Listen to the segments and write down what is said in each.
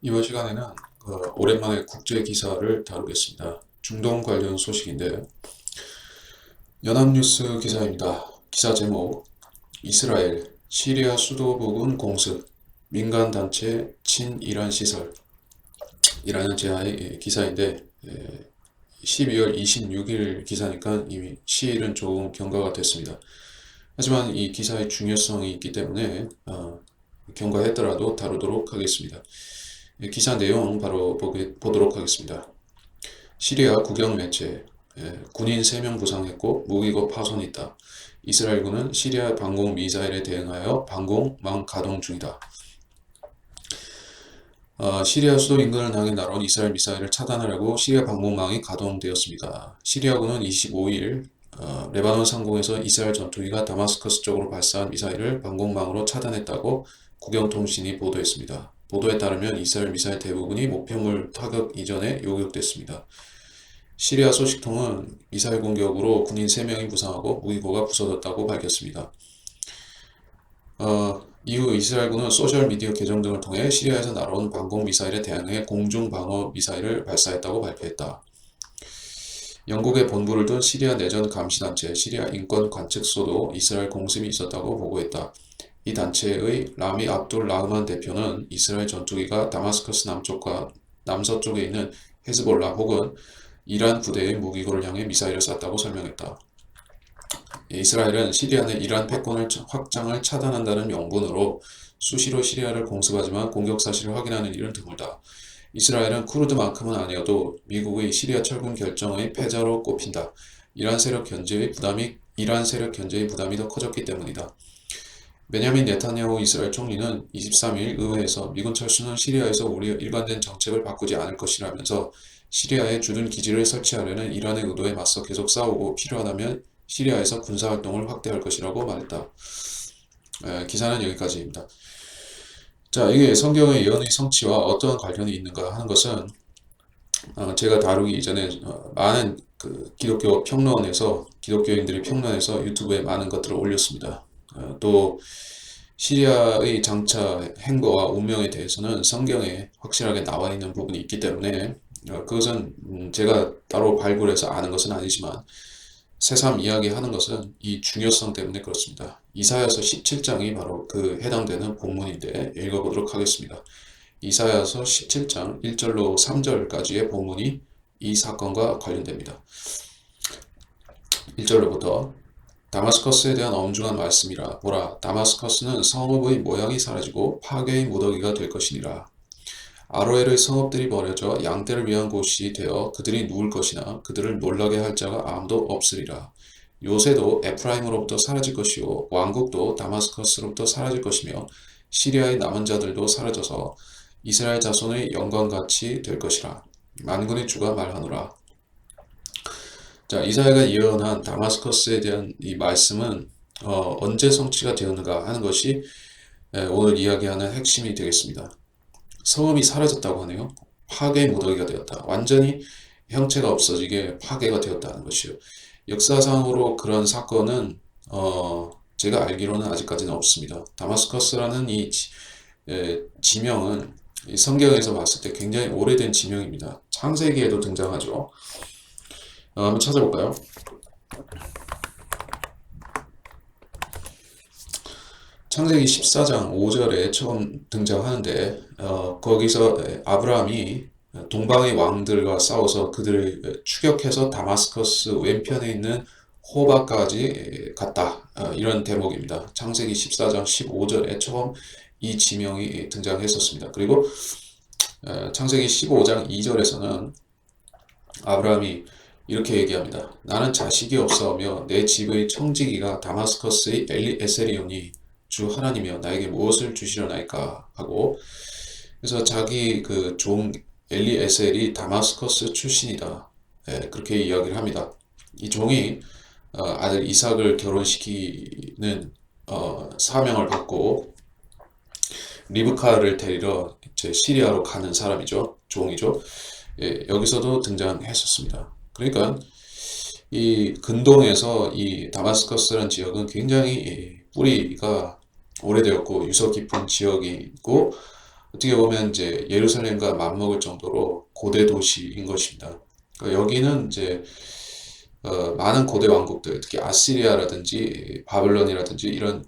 이번 시간에는 오랜만에 국제 기사를 다루겠습니다. 중동 관련 소식인데 연합뉴스 기사입니다. 기사 제목 이스라엘 시리아 수도 부근 공습 민간단체 친이란 시설 이라는 제하의 기사인데 12월 26일 기사니까 이미 시일은 조금 경과가 됐습니다. 하지만 이 기사의 중요성이 있기 때문에 경과했더라도 다루도록 하겠습니다. 기사 내용 바로 보도록 하겠습니다. 시리아 국영 매체 군인 3명 부상했고 무기고 파손이 있다. 이스라엘군은 시리아 방공 미사일에 대응하여 방공망 가동 중이다. 시리아 수도 인근을 향해 날아온 이스라엘 미사일을 차단하려고 시리아 방공망이 가동되었습니다. 시리아군은 25일 레바논 상공에서 이스라엘 전투기가 다마스커스 쪽으로 발사한 미사일을 방공망으로 차단했다고 국영통신이 보도했습니다. 보도에 따르면 이스라엘 미사일 대부분이 목표물 타격 이전에 요격됐습니다. 시리아 소식통은 미사일 공격으로 군인 3명이 부상하고 무기고가 부서졌다고 밝혔습니다. 이후 이스라엘군은 소셜미디어 계정 등을 통해 시리아에서 날아온 방공미사일에 대항해 공중방어 미사일을 발사했다고 발표했다. 영국의 본부를 둔 시리아 내전 감시단체 시리아 인권관측소도 이스라엘 공습이 있었다고 보고했다. 이 단체의 라미 압둘 라흐만 대표는 이스라엘 전투기가 다마스커스 남쪽과 남서쪽에 있는 헤즈볼라 혹은 이란 부대의 무기고를 향해 미사일을 쐈다고 설명했다. 이스라엘은 시리아 내 이란 패권을 확장을 차단한다는 명분으로 수시로 시리아를 공습하지만 공격 사실을 확인하는 일은 드물다. 이스라엘은 쿠르드만큼은 아니어도 미국의 시리아 철군 결정의 패자로 꼽힌다. 이란 세력 견제의 부담이 더 커졌기 때문이다. 베냐민 네타냐후 이스라엘 총리는 23일 의회에서 미군 철수는 시리아에서 우리의 일관된 정책을 바꾸지 않을 것이라면서 시리아에 주둔 기지를 설치하려는 이란의 의도에 맞서 계속 싸우고 필요하다면 시리아에서 군사활동을 확대할 것이라고 말했다. 기사는 여기까지입니다. 자, 이게 성경의 예언의 성취와 어떠한 관련이 있는가 하는 것은 제가 다루기 이전에 많은 기독교 평론에서 기독교인들이 평론해서 유튜브에 많은 것들을 올렸습니다. 또 시리아의 장차 행보와 운명에 대해서는 성경에 확실하게 나와 있는 부분이 있기 때문에 그것은 제가 따로 발굴해서 아는 것은 아니지만 새삼 이야기하는 것은 이 중요성 때문에 그렇습니다. 이사야서 17장이 바로 그 해당되는 본문인데 읽어보도록 하겠습니다. 이사야서 17장 1절로 3절까지의 본문이 이 사건과 관련됩니다. 1절로부터 다마스커스에 대한 엄중한 말씀이라. 보라, 다마스커스는 성읍의 모양이 사라지고 파괴의 무더기가 될 것이니라. 아로엘의 성읍들이 버려져 양떼를 위한 곳이 되어 그들이 누울 것이나 그들을 놀라게 할 자가 아무도 없으리라. 요새도 에프라임으로부터 사라질 것이요 왕국도 다마스커스로부터 사라질 것이며 시리아의 남은 자들도 사라져서 이스라엘 자손의 영광같이 될 것이라. 만군의 주가 말하노라. 자, 이사야가 예언한 다마스커스에 대한 이 말씀은 언제 성취가 되었는가 하는 것이 오늘 이야기하는 핵심이 되겠습니다. 성읍이 사라졌다고 하네요. 파괴의 무더기가 되었다. 완전히 형체가 없어지게 파괴가 되었다는 것이요. 역사상으로 그런 사건은 제가 알기로는 아직까지는 없습니다. 다마스커스라는 이 지명은 성경에서 봤을 때 굉장히 오래된 지명입니다. 창세기에도 등장하죠. 한번 찾아볼까요? 창세기 14장 5절에 처음 등장하는데 거기서 아브라함이 동방의 왕들과 싸워서 그들을 추격해서 다마스커스 왼편에 있는 호바까지 갔다. 이런 대목입니다. 창세기 14장 15절에 처음 이 지명이 등장했었습니다. 그리고 창세기 15장 2절에서는 아브라함이 이렇게 얘기합니다. 나는 자식이 없사오며 내 집의 청지기가 다마스커스의 엘리에셀이오니 주 하나님이여 나에게 무엇을 주시려나이까 하고, 그래서 자기 그 종 엘리에셀이 다마스커스 출신이다. 그렇게 이야기를 합니다. 이 종이 아들 이삭을 결혼시키는 사명을 받고 리브카를 데리러 이제 시리아로 가는 사람이죠. 종이죠. 여기서도 등장했었습니다. 그러니까 이 근동에서 이 다마스커스라는 지역은 굉장히 뿌리가 오래되었고 유서 깊은 지역이고 어떻게 보면 이제 예루살렘과 맞먹을 정도로 고대 도시인 것입니다. 여기는 이제 많은 고대 왕국들, 특히 아시리아라든지 바벨론이라든지 이런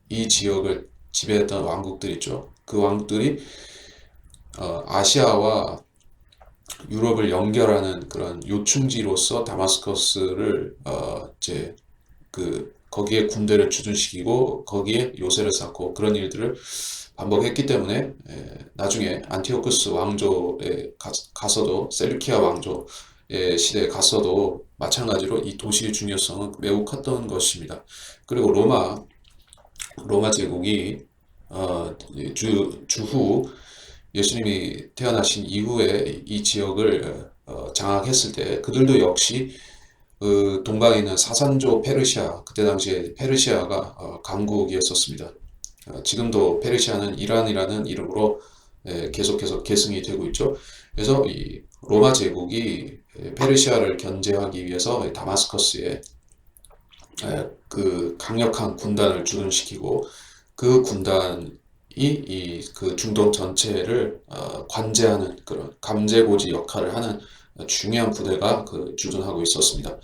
이 지역을 지배했던 왕국들 있죠. 그 왕국들이 아시아와 유럽을 연결하는 그런 요충지로서 다마스커스를 이제 거기에 군대를 주둔시키고 거기에 요새를 쌓고 그런 일들을 반복했기 때문에 나중에 안티오쿠스 왕조에 가서도 셀루키아 왕조의 시대에 갔어도 마찬가지로 이 도시의 중요성은 매우 컸던 것입니다. 그리고 로마 제국이 주후 예수님이 태어나신 이후에 이 지역을 장악했을 때 그들도 역시 동방에 있는 사산조 페르시아, 그때 당시에 페르시아가 강국이었었습니다. 지금도 페르시아는 이란이라는 이름으로 계속해서 계승이 되고 있죠. 그래서 이 로마 제국이 페르시아를 견제하기 위해서 다마스커스에 그 강력한 군단을 주둔시키고 그 군단이 그 중동 전체를 관제하는 그런 감제고지 역할을 하는 중요한 부대가 주둔하고 있었습니다.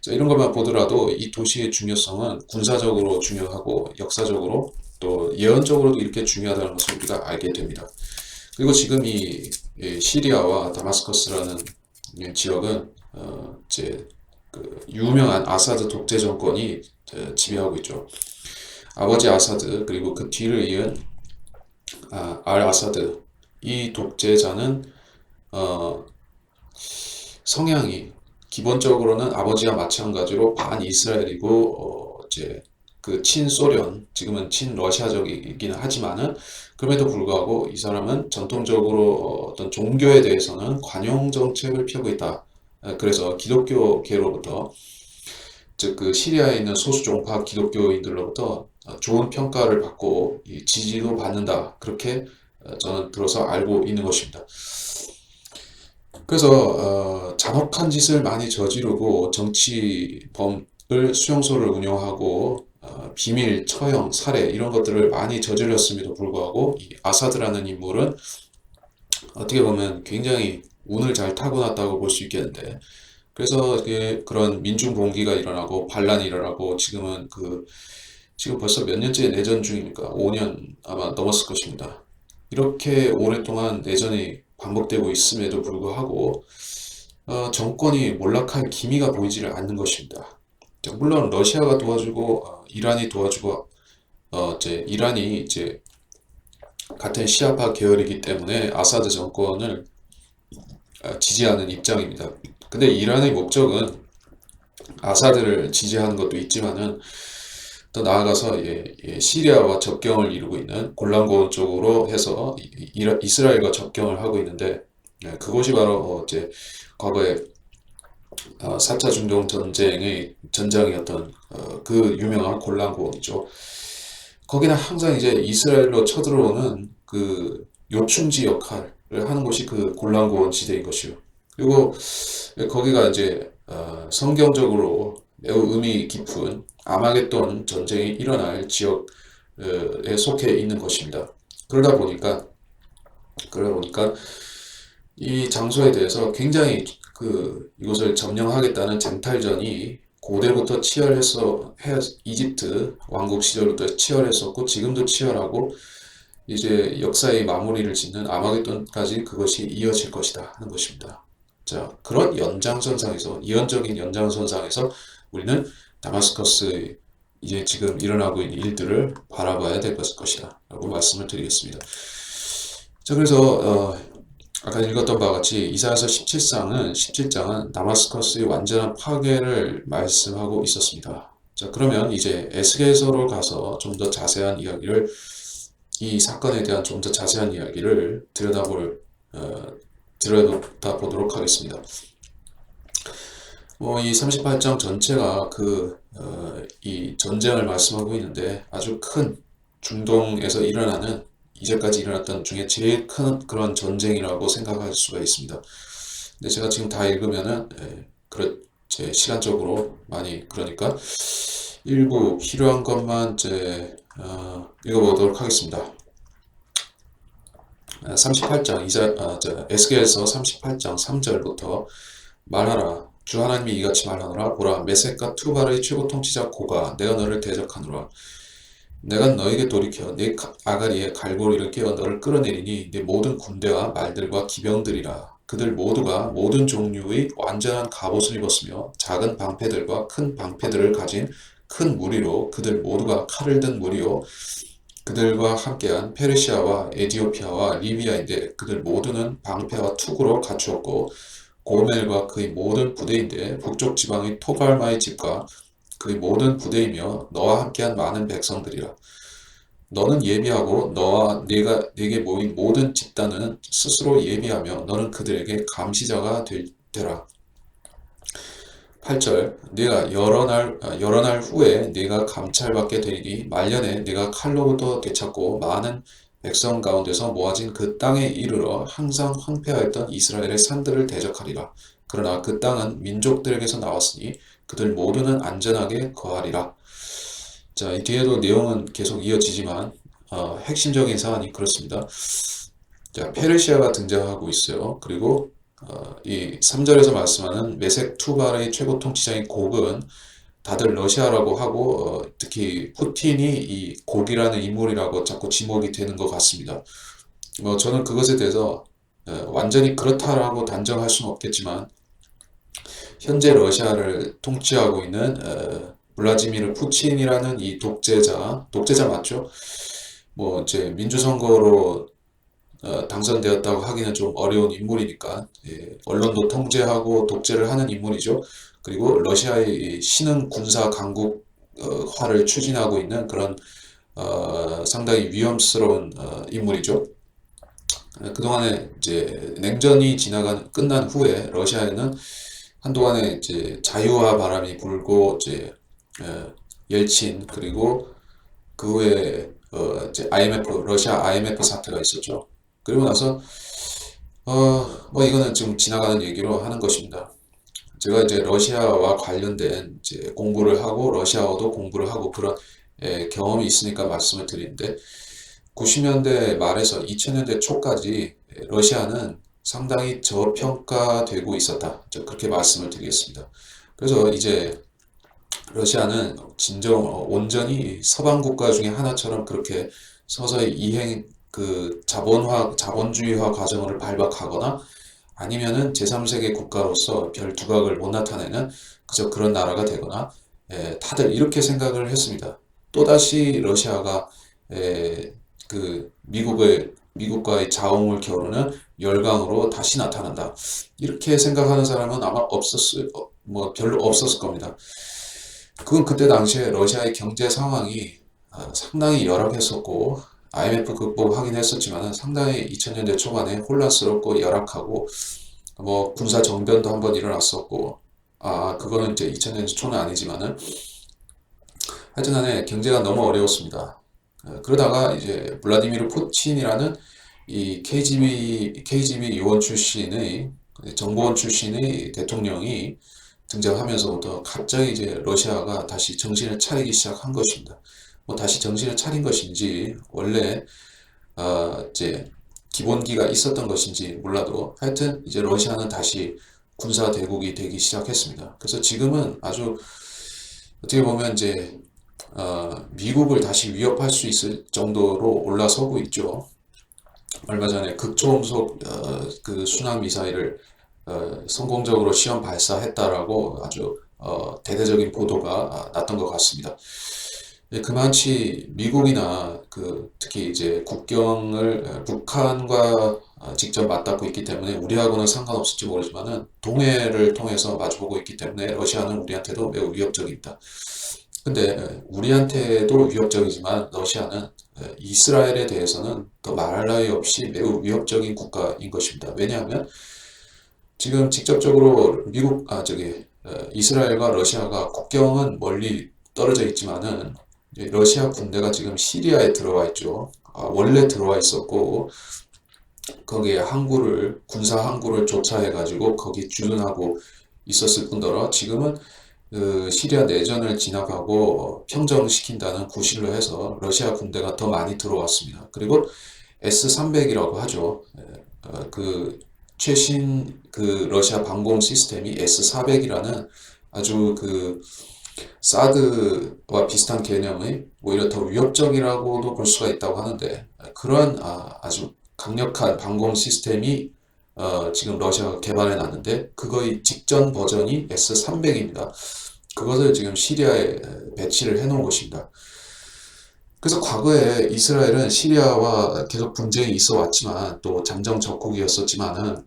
자, 이런 것만 보더라도 이 도시의 중요성은 군사적으로 중요하고 역사적으로 또 예언적으로도 이렇게 중요하다는 것을 우리가 알게 됩니다. 그리고 지금 이 시리아와 다마스커스라는 지역은 이제 유명한 아사드 독재 정권이 지배하고 있죠. 아버지 아사드 그리고 그 뒤를 이은 알 아사드, 이 독재자는 성향이 기본적으로는 아버지와 마찬가지로 반이스라엘이고 이제 친소련, 지금은 친러시아적이긴 하지만은 그럼에도 불구하고 이 사람은 전통적으로 어떤 종교에 대해서는 관용 정책을 펴고 있다. 그래서 기독교계로부터 즉 시리아에 있는 소수 종파 기독교인들로부터 좋은 평가를 받고 지지도 받는다. 그렇게 저는 들어서 알고 있는 것입니다. 그래서 잔혹한 짓을 많이 저지르고 정치범을 수용소를 운영하고 비밀 처형, 살해 이런 것들을 많이 저질렀음에도 불구하고 이 아사드라는 인물은 어떻게 보면 굉장히 운을 잘 타고났다고 볼 수 있겠는데, 그래서 그런 민중 봉기가 일어나고 반란이 일어나고 지금 벌써 몇 년째 내전 중입니까? 5년 아마 넘었을 것입니다. 이렇게 오랫동안 내전이 반복되고 있음에도 불구하고 정권이 몰락할 기미가 보이지를 않는 것입니다. 물론 러시아가 도와주고 이란이 도와주고 이란이 이제 같은 시아파 계열이기 때문에 아사드 정권을 지지하는 입장입니다. 근데 이란의 목적은 아사드를 지지하는 것도 있지만은 더 나아가서 시리아와 접경을 이루고 있는 골란고원 쪽으로 해서 이스라엘과 접경을 하고 있는데, 그곳이 바로 이제 과거에 4차 중동 전쟁의 전장이었던 그 유명한 골란고원이죠. 거기는 항상 이제 이스라엘로 쳐들어오는 그 요충지 역할을 하는 곳이 그 골란고원 지대인 것이요. 그리고 거기가 이제 성경적으로 매우 의미 깊은 아마겟돈 전쟁이 일어날 지역에 속해 있는 것입니다. 그러다 보니까 이 장소에 대해서 굉장히 이곳을 점령하겠다는 쟁탈전이 고대부터 이집트 왕국 시절부터 치열했었고 지금도 치열하고 이제 역사의 마무리를 짓는 아마겟돈까지 그것이 이어질 것이다 하는 것입니다. 자, 그런 이언적인 연장선상에서 우리는 다마스커스 이제 지금 일어나고 있는 일들을 바라봐야 될 것이다 라고 말씀을 드리겠습니다. 자, 그래서 아까 읽었던 바와 같이 이사야서 17장은 다마스커스의 완전한 파괴를 말씀하고 있었습니다. 자, 그러면 이제 에스겔서로 가서 좀 더 자세한 이야기를, 이 사건에 대한 좀 더 자세한 이야기를 들여다보도록 하겠습니다. 이 38장 전체가 이 전쟁을 말씀하고 있는데 아주 큰 중동에서 이제까지 일어났던 중에 제일 큰 그런 전쟁이라고 생각할 수가 있습니다. 근데 제가 지금 다 읽으면은 제 시간적으로 많이 그러니까 일부 필요한 것만 읽어보도록 하겠습니다. 38장 에스겔서 38장 3절부터 말하라. 주 하나님이 이같이 말하노라. 보라, 메섹과 투발의 최고 통치자 고가 내가 너를 대적하노라. 내가 너에게 돌이켜 네 아가리에 갈고리를 끼워 너를 끌어내리니 네 모든 군대와 말들과 기병들이라. 그들 모두가 모든 종류의 완전한 갑옷을 입었으며 작은 방패들과 큰 방패들을 가진 큰 무리로 그들 모두가 칼을 든 무리요. 그들과 함께한 페르시아와 에디오피아와 리비아인데 그들 모두는 방패와 투구로 갖추었고 고멜과 그의 모든 부대인데 북쪽 지방의 토갈마의 집과 그의 모든 부대이며 너와 함께한 많은 백성들이라. 너는 예비하고 너와 네게 모인 모든 집단은 스스로 예비하며 너는 그들에게 감시자가 되라. 8절 네가 여러 날 후에 네가 감찰받게 되리니 말년에 네가 칼로부터 되찾고 많은 백성 가운데서 모아진 그 땅에 이르러 항상 황폐하였던 이스라엘의 산들을 대적하리라. 그러나 그 땅은 민족들에게서 나왔으니 그들 모두는 안전하게 거하리라. 자, 이 뒤에도 내용은 계속 이어지지만 핵심적인 사안이 그렇습니다. 자, 페르시아가 등장하고 있어요. 그리고 이 3절에서 말씀하는 메색 투발의 최고 통치자인 곡은 다들 러시아라고 하고 특히 푸틴이 이 곡이라는 인물이라고 자꾸 지목이 되는 것 같습니다. 저는 그것에 대해서 완전히 그렇다라고 단정할 수는 없겠지만 현재 러시아를 통치하고 있는 블라디미르 푸틴이라는 이 독재자 맞죠? 뭐 이제 민주선거로 당선되었다고 하기는 좀 어려운 인물이니까 언론도 통제하고 독재를 하는 인물이죠. 그리고 러시아의 신흥 군사 강국화를 추진하고 있는 그런 상당히 위험스러운 인물이죠. 그동안에 이제 냉전이 끝난 후에 러시아에는 한동안에 이제 자유화 바람이 불고 이제 옐친 그리고 그 후에 이제 러시아 IMF 사태가 있었죠. 그리고 나서 뭐 이거는 지금 지나가는 얘기로 하는 것입니다. 제가 이제 러시아와 관련된 이제 공부를 하고 러시아어도 공부를 하고 그런 경험이 있으니까 말씀을 드리는데 90년대 말에서 2000년대 초까지 러시아는 상당히 저평가되고 있었다. 그렇게 말씀을 드리겠습니다. 그래서 이제 러시아는 온전히 서방 국가 중에 하나처럼 그렇게 서서히 자본주의화 과정을 발박하거나 아니면은 제3세계 국가로서 별 두각을 못 나타내는 그저 그런 나라가 되거나 다들 이렇게 생각을 했습니다. 또다시 러시아가 미국과의 자웅을 겨루는 열강으로 다시 나타난다. 이렇게 생각하는 사람은 아마 별로 없었을 겁니다. 그건 그때 당시에 러시아의 경제 상황이 상당히 열악했었고 IMF 극복하긴 했었지만 상당히 2000년대 초반에 혼란스럽고 열악하고 뭐 군사 정변도 한번 일어났었고 그거는 이제 2000년대 초는 아니지만은 하여튼간에 경제가 너무 어려웠습니다. 그러다가 이제 블라디미르 푸틴이라는 이 KGB 요원 출신의 정보원 출신의 대통령이 등장하면서부터 갑자기 이제 러시아가 다시 정신을 차리기 시작한 것입니다. 뭐 다시 정신을 차린 것인지 원래 이제 기본기가 있었던 것인지 몰라도 하여튼 이제 러시아는 다시 군사 대국이 되기 시작했습니다. 그래서 지금은 아주 어떻게 보면 이제 미국을 다시 위협할 수 있을 정도로 올라서고 있죠. 얼마 전에 극초음속 그 순항 미사일을 성공적으로 시험 발사했다라고 아주 대대적인 보도가 났던 것 같습니다. 그만치 미국이나 특히 이제 국경을 북한과 직접 맞닿고 있기 때문에 우리하고는 상관없을지 모르지만은 동해를 통해서 마주보고 있기 때문에 러시아는 우리한테도 매우 위협적이다. 근데 우리한테도 위협적이지만 러시아는 이스라엘에 대해서는 더 말할 나위 없이 매우 위협적인 국가인 것입니다. 왜냐하면 지금 직접적으로 이스라엘과 러시아가 국경은 멀리 떨어져 있지만은 러시아 군대가 지금 시리아에 들어와 있죠. 원래 들어와 있었고 거기에 군사 항구를 조차해가지고 거기 주둔하고 있었을 뿐더러 지금은 시리아 내전을 진압하고 평정시킨다는 구실로 해서 러시아 군대가 더 많이 들어왔습니다. 그리고 S-300이라고 하죠. 그 최신 그 러시아 방공 시스템이 S-400이라는 아주 그 사드와 비슷한 개념의 오히려 더 위협적이라고도 볼 수가 있다고 하는데, 그러한 아주 강력한 방공 시스템이 지금 러시아가 개발해 놨는데 그거의 직전 버전이 S-300입니다. 그것을 지금 시리아에 배치를 해 놓은 것입니다. 그래서 과거에 이스라엘은 시리아와 계속 분쟁이 있어 왔지만, 또 잠정 적국이었었지만은,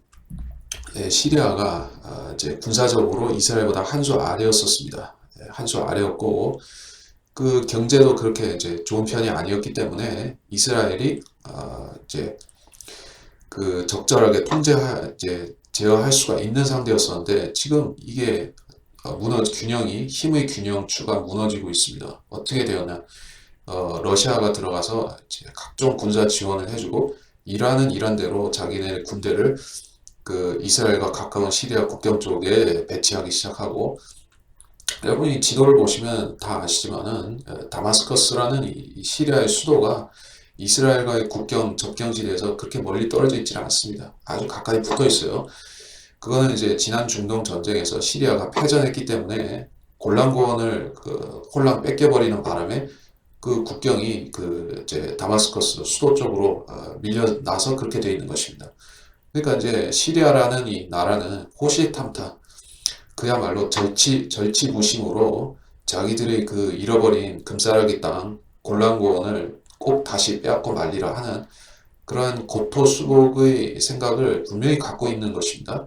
시리아가 이제 군사적으로 이스라엘보다 한 수 아래였었습니다. 한 수 아래였고, 그 경제도 그렇게 이제 좋은 편이 아니었기 때문에 이스라엘이 이제 그 적절하게 이제 제어할 수가 있는 상태였었는데, 지금 이게 힘의 균형추가 무너지고 있습니다. 어떻게 되었냐? 러시아가 들어가서 이제 각종 군사 지원을 해주고, 이란은 이란대로 자기네 군대를 그 이스라엘과 가까운 시리아 국경 쪽에 배치하기 시작하고, 여러분이 지도를 보시면 다 아시지만은 다마스커스라는 이 시리아의 수도가 이스라엘과의 국경 접경지대에서 그렇게 멀리 떨어져 있지는 않습니다. 아주 가까이 붙어 있어요. 그거는 이제 지난 중동 전쟁에서 시리아가 패전했기 때문에 골란 고원을 홀랑 뺏겨버리는 바람에 그 국경이 이제 다마스커스 수도 쪽으로 밀려나서 그렇게 되어 있는 것입니다. 그러니까 이제 시리아라는 이 나라는 호시탐탐, 그야말로 절치부심으로 자기들의 그 잃어버린 금싸라기 땅 골란고원을 꼭 다시 빼앗고 말리라 하는 그러한 고토수복의 생각을 분명히 갖고 있는 것입니다.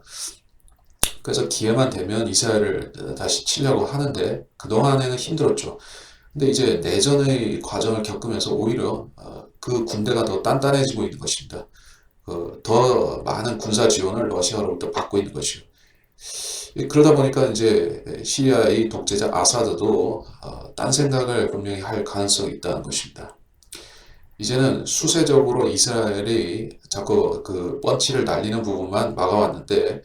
그래서 기회만 되면 이스라엘을 다시 치려고 하는데, 그동안에는 힘들었죠. 근데 이제 내전의 과정을 겪으면서 오히려 그 군대가 더 단단해지고 있는 것입니다. 더 많은 군사 지원을 러시아로부터 받고 있는 것이요. 그러다 보니까 이제 시리아의 독재자 아사드도 딴 생각을 분명히 할 가능성이 있다는 것입니다. 이제는 수세적으로 이스라엘이 자꾸 그 펀치를 날리는 부분만 막아왔는데,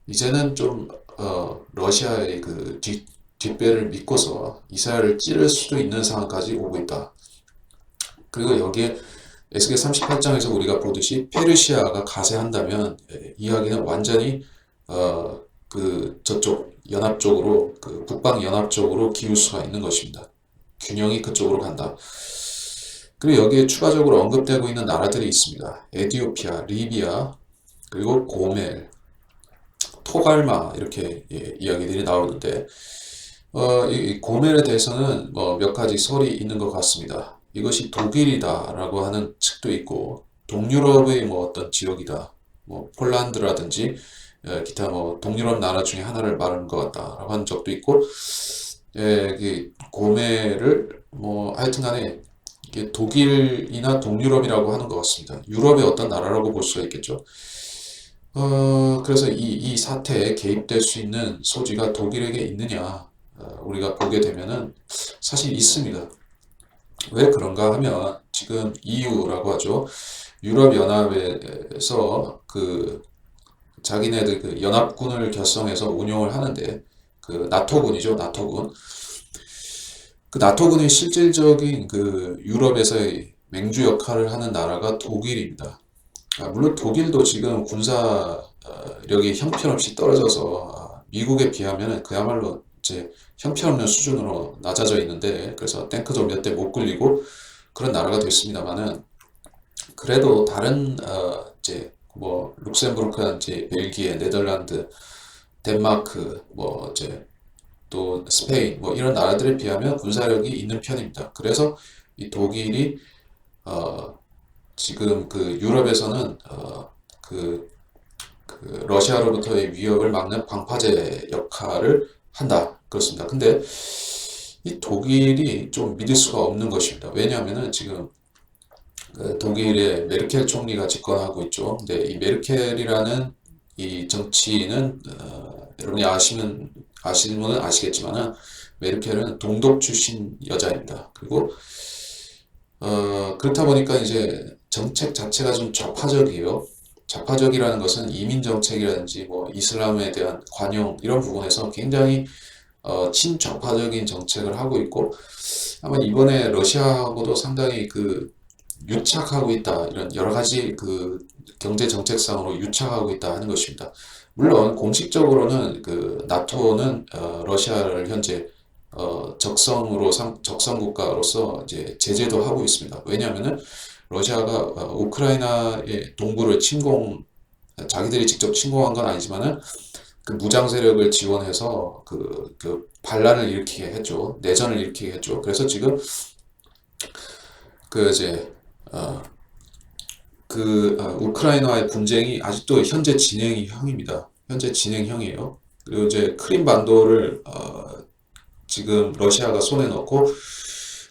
이제는 좀 러시아의 그 뒷배를 믿고서 이스라엘을 찌를 수도 있는 상황까지 오고 있다. 그리고 여기에 에스겔 38장에서 우리가 보듯이 페르시아가 가세한다면 이야기는 완전히 저쪽 연합 쪽으로, 그 북방 연합 쪽으로 기울 수가 있는 것입니다. 균형이 그쪽으로 간다. 그리고 여기에 추가적으로 언급되고 있는 나라들이 있습니다. 에티오피아, 리비아, 그리고 고멜, 토갈마, 이렇게 이야기들이 나오는데, 이 고멜에 대해서는 몇 가지 설이 있는 것 같습니다. 이것이 독일이다라고 하는 측도 있고, 동유럽의 어떤 지역이다, 폴란드라든지 기타 동유럽 나라 중에 하나를 말하는 것 같다라고 하는 적도 있고, 고멜을 하여튼간에 이게 독일이나 동유럽이라고 하는 것 같습니다. 유럽의 어떤 나라라고 볼 수가 있겠죠. 그래서 이 사태에 개입될 수 있는 소지가 독일에게 있느냐, 우리가 보게 되면은 사실 있습니다. 왜 그런가 하면, 지금 EU라고 하죠. 유럽연합에서 자기네들 그 연합군을 결성해서 운용을 하는데, 그 나토군이죠, 나토군. 그 나토군의 실질적인 그 유럽에서의 맹주 역할을 하는 나라가 독일입니다. 물론 독일도 지금 군사력이 형편없이 떨어져서 미국에 비하면 그야말로 이제 형편없는 수준으로 낮아져 있는데, 그래서 탱크도 몇 대 못 굴리고 그런 나라가 됐습니다만은, 그래도 다른 이제 룩셈부르크라든지 벨기에, 네덜란드, 덴마크, 이제 또 스페인, 이런 나라들에 비하면 군사력이 있는 편입니다. 그래서 이 독일이 지금 그 유럽에서는 러시아로부터의 위협을 막는 방파제 역할을 한다, 그렇습니다. 근데 이 독일이 좀 믿을 수가 없는 것입니다. 왜냐하면은 지금 독일의 메르켈 총리가 집권하고 있죠. 근데 이 메르켈이라는 이 정치인은 여러분이 아시는 분은 아시겠지만은, 메르켈은 동독 출신 여자입니다. 그리고 그렇다 보니까 이제 정책 자체가 좀 좌파적이에요. 좌파적이라는 것은 이민 정책이라든지 이슬람에 대한 관용, 이런 부분에서 굉장히 친좌파적인 정책을 하고 있고, 아마 이번에 러시아하고도 상당히 유착하고 있다. 이런 여러 가지 그 경제 정책상으로 유착하고 있다 하는 것입니다. 물론 공식적으로는 그 나토는 러시아를 현재 적성 국가로서 이제 제재도 하고 있습니다. 왜냐하면은 러시아가 우크라이나의 동부를 자기들이 직접 침공한 건 아니지만은 그 무장 세력을 지원해서 그 반란을 일으키게 했죠. 내전을 일으키게 했죠. 그래서 지금 그 이제 어, 우크라이나의 분쟁이 아직도 현재 진행형입니다. 현재 진행형이에요. 그리고 이제 크림 반도를 지금 러시아가 손에 넣고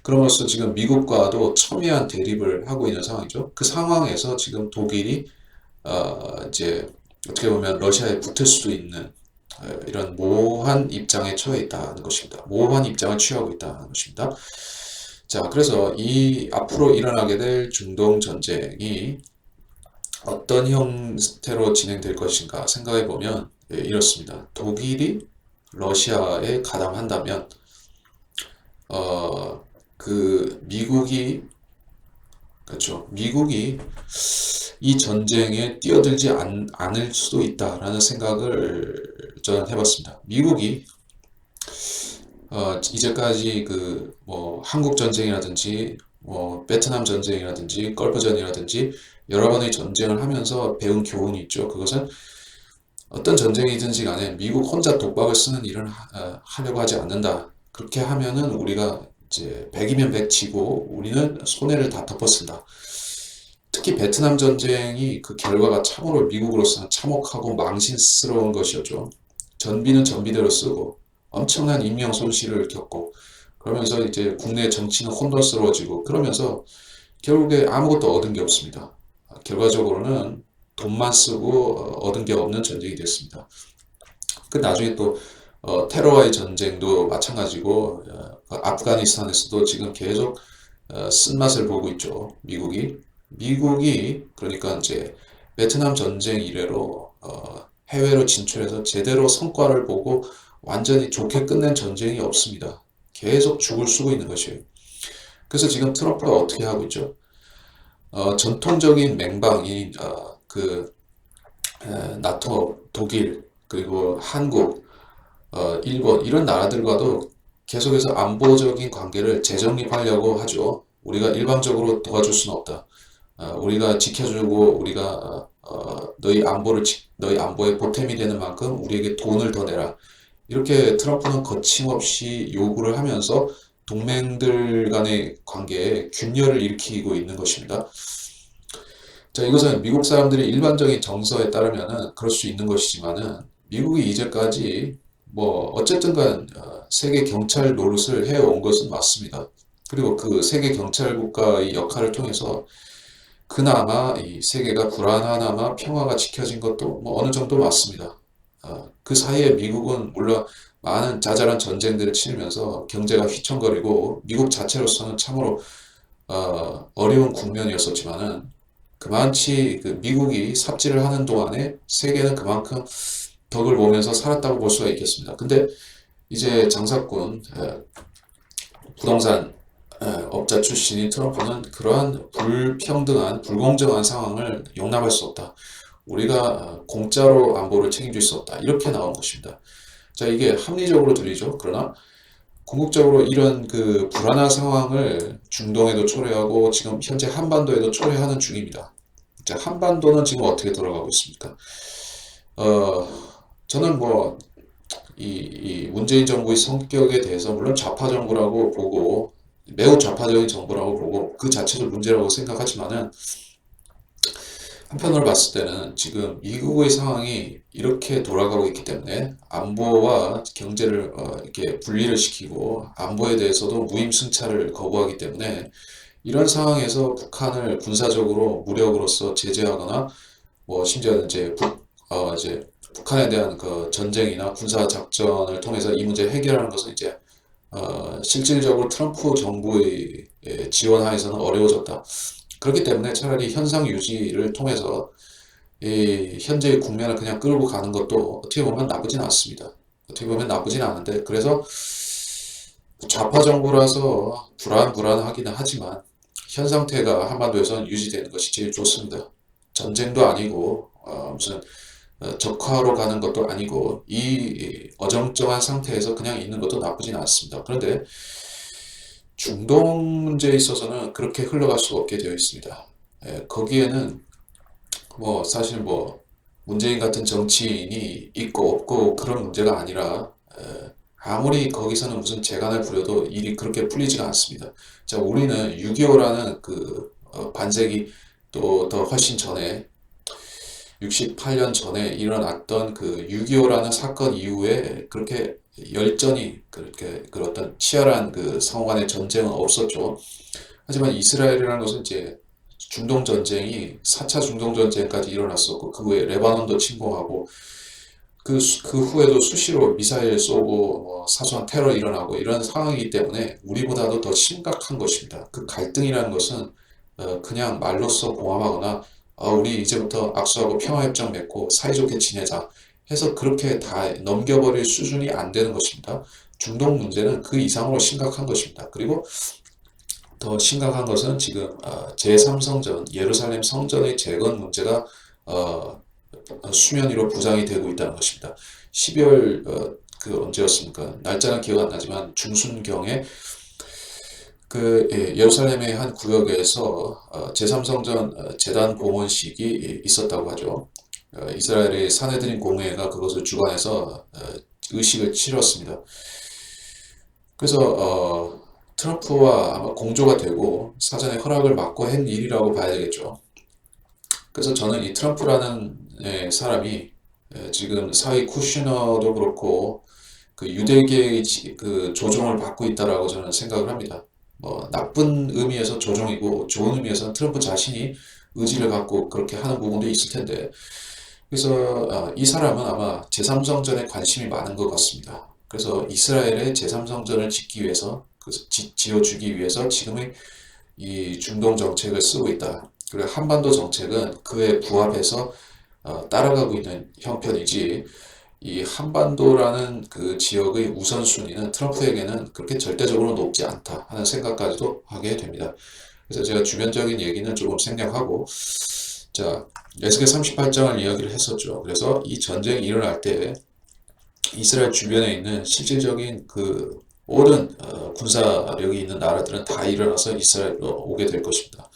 그러면서 지금 미국과도 첨예한 대립을 하고 있는 상황이죠. 그 상황에서 지금 독일이 이제 어떻게 보면 러시아에 붙을 수도 있는 이런 모호한 입장에 처해 있다는 것입니다. 모호한 입장을 취하고 있다는 것입니다. 자, 그래서 이 앞으로 일어나게 될 중동 전쟁이 어떤 형태로 진행될 것인가 생각해 보면 이렇습니다. 독일이 러시아에 가담한다면 미국이 그렇죠. 미국이 이 전쟁에 뛰어들지 않을 수도 있다라는 생각을 저는 해봤습니다. 미국이 이제까지 그 뭐 한국 전쟁이라든지 뭐 베트남 전쟁이라든지 걸프전이라든지 여러 번의 전쟁을 하면서 배운 교훈이 있죠. 그것은 어떤 전쟁이든지 간에 미국 혼자 독박을 쓰는 일을 하려고 하지 않는다. 그렇게 하면은 우리가 이제 100이면 100 지고 우리는 손해를 다 덮어쓴다. 특히 베트남 전쟁이 그 결과가 참으로 미국으로서는 참혹하고 망신스러운 것이었죠. 전비는 전비대로 쓰고 엄청난 인명 손실을 겪고 그러면서 이제 국내 정치는 혼돈스러워지고 그러면서 결국에 아무것도 얻은 게 없습니다. 결과적으로는 돈만 쓰고 얻은 게 없는 전쟁이 됐습니다. 그 나중에 또 테러와의 전쟁도 마찬가지고 아프가니스탄에서도 지금 계속 쓴맛을 보고 있죠. 미국이 그러니까 이제 베트남 전쟁 이래로 해외로 진출해서 제대로 성과를 보고 완전히 좋게 끝낸 전쟁이 없습니다. 계속 죽을 쓰고 있는 것이에요. 그래서 지금 트럼프가 어떻게 하고 있죠? 전통적인 맹방인 나토, 독일, 그리고 한국, 일본 이런 나라들과도 계속해서 안보적인 관계를 재정립하려고 하죠. 우리가 일방적으로 도와줄 수는 없다. 우리가 지켜주고 우리가 너희 안보에 보탬이 되는 만큼 우리에게 돈을 더 내라. 이렇게 트럼프는 거침없이 요구를 하면서 동맹들 간의 관계에 균열을 일으키고 있는 것입니다. 자, 이것은 미국 사람들이 일반적인 정서에 따르면은 그럴 수 있는 것이지만은 미국이 이제까지 뭐 어쨌든간 세계 경찰 노릇을 해온 것은 맞습니다. 그리고 그 세계 경찰 국가의 역할을 통해서 그나마 이 세계가 불안하나마 평화가 지켜진 것도 뭐 어느 정도 맞습니다. 그 사이에 미국은 물론 많은 자잘한 전쟁들을 치르면서 경제가 휘청거리고 미국 자체로서는 참으로 어려운 국면이었었지만은 그만치 그 미국이 삽질을 하는 동안에 세계는 그만큼 덕을 보면서 살았다고 볼 수가 있겠습니다. 근데 이제 장사꾼 부동산 업자 출신인 트럼프는 그러한 불평등한 불공정한 상황을 용납할 수 없다. 우리가 공짜로 안보를 책임질 수 없다. 이렇게 나온 것입니다. 자, 이게 합리적으로 들리죠. 그러나 궁극적으로 이런 그 불안한 상황을 중동에도 초래하고 지금 현재 한반도에도 초래하는 중입니다. 자, 한반도는 지금 어떻게 돌아가고 있습니까? 저는 뭐 이 문재인 정부의 성격에 대해서 물론 좌파 정부라고 보고 매우 좌파적인 정부라고 보고 그 자체도 문제라고 생각하지만은 한편으로 봤을 때는 지금 미국의 상황이 이렇게 돌아가고 있기 때문에 안보와 경제를 이렇게 분리를 시키고 안보에 대해서도 무임승차를 거부하기 때문에 이런 상황에서 북한을 군사적으로 무력으로서 제재하거나 뭐 심지어 이제 북한에 대한 그 전쟁이나 군사 작전을 통해서 이 문제를 해결하는 것은 이제 실질적으로 트럼프 정부의 지원하에서는 어려워졌다. 그렇기 때문에 차라리 현상 유지를 통해서 이 현재의 국면을 그냥 끌고 가는 것도 어떻게 보면 나쁘진 않습니다. 어떻게 보면 나쁘진 않은데 그래서 좌파 정부라서 불안하기는 하지만 현 상태가 한반도에서는 유지되는 것이 제일 좋습니다. 전쟁도 아니고 무슨 적화로 가는 것도 아니고 이 어정쩡한 상태에서 그냥 있는 것도 나쁘진 않습니다. 그런데 중동 문제에 있어서는 그렇게 흘러갈 수 없게 되어 있습니다. 거기에는 뭐 사실 뭐 문재인 같은 정치인이 있고 없고 그런 문제가 아니라 아무리 거기서는 무슨 재간을 부려도 일이 그렇게 풀리지가 않습니다. 자, 우리는 6.25라는 그 반세기 또 더 훨씬 전에 68년 전에 일어났던 그 6.25라는 사건 이후에 그렇게 열전이 그렇게 그 어떤 치열한 그 상호 간의 전쟁은 없었죠. 하지만 이스라엘이라는 것은 이제 중동 전쟁이 4차 중동 전쟁까지 일어났었고 그 후에 레바논도 침공하고 그 후에도 수시로 미사일 쏘고 뭐 사소한 테러 일어나고 이런 상황이기 때문에 우리보다도 더 심각한 것입니다. 그 갈등이라는 것은 그냥 말로써 봉합하거나 우리 이제부터 악수하고 평화협정 맺고 사이좋게 지내자 해서 그렇게 다 넘겨버릴 수준이 안 되는 것입니다. 중동 문제는 그 이상으로 심각한 것입니다. 그리고 더 심각한 것은 지금 제3성전, 예루살렘 성전의 재건 문제가 수면 위로 부상이 되고 있다는 것입니다. 12월 그 언제였습니까? 날짜는 기억 안 나지만 중순경에 그 예루살렘의 한 구역에서 제3성전 재단 봉헌식이 있었다고 하죠. 이스라엘의 사내들인 공회가 그것을 주관해서 의식을 치렀습니다. 그래서 트럼프와 아마 공조가 되고 사전에 허락을 받고 한 일이라고 봐야 되겠죠. 그래서 저는 이 트럼프라는 사람이 지금 사회 쿠셔너도 그렇고 그 유대계의 그 조종을 받고 있다라고 저는 생각을 합니다. 뭐 나쁜 의미에서 조종이고 좋은 의미에서는 트럼프 자신이 의지를 갖고 그렇게 하는 부분도 있을 텐데 그래서 이 사람은 아마 제3성전에 관심이 많은 것 같습니다. 그래서 이스라엘의 제3성전을 짓기 위해서 지어주기 위해서 지금의 이 중동 정책을 쓰고 있다. 그리고 한반도 정책은 그에 부합해서 따라가고 있는 형편이지 이 한반도라는 그 지역의 우선순위는 트럼프에게는 그렇게 절대적으로 높지 않다 하는 생각까지도 하게 됩니다. 그래서 제가 주변적인 얘기는 조금 생략하고 자, 에스겔 38장을 이야기를 했었죠. 그래서 이 전쟁이 일어날 때 이스라엘 주변에 있는 실질적인 그 모든 군사력이 있는 나라들은 다 일어나서 이스라엘로 오게 될 것입니다.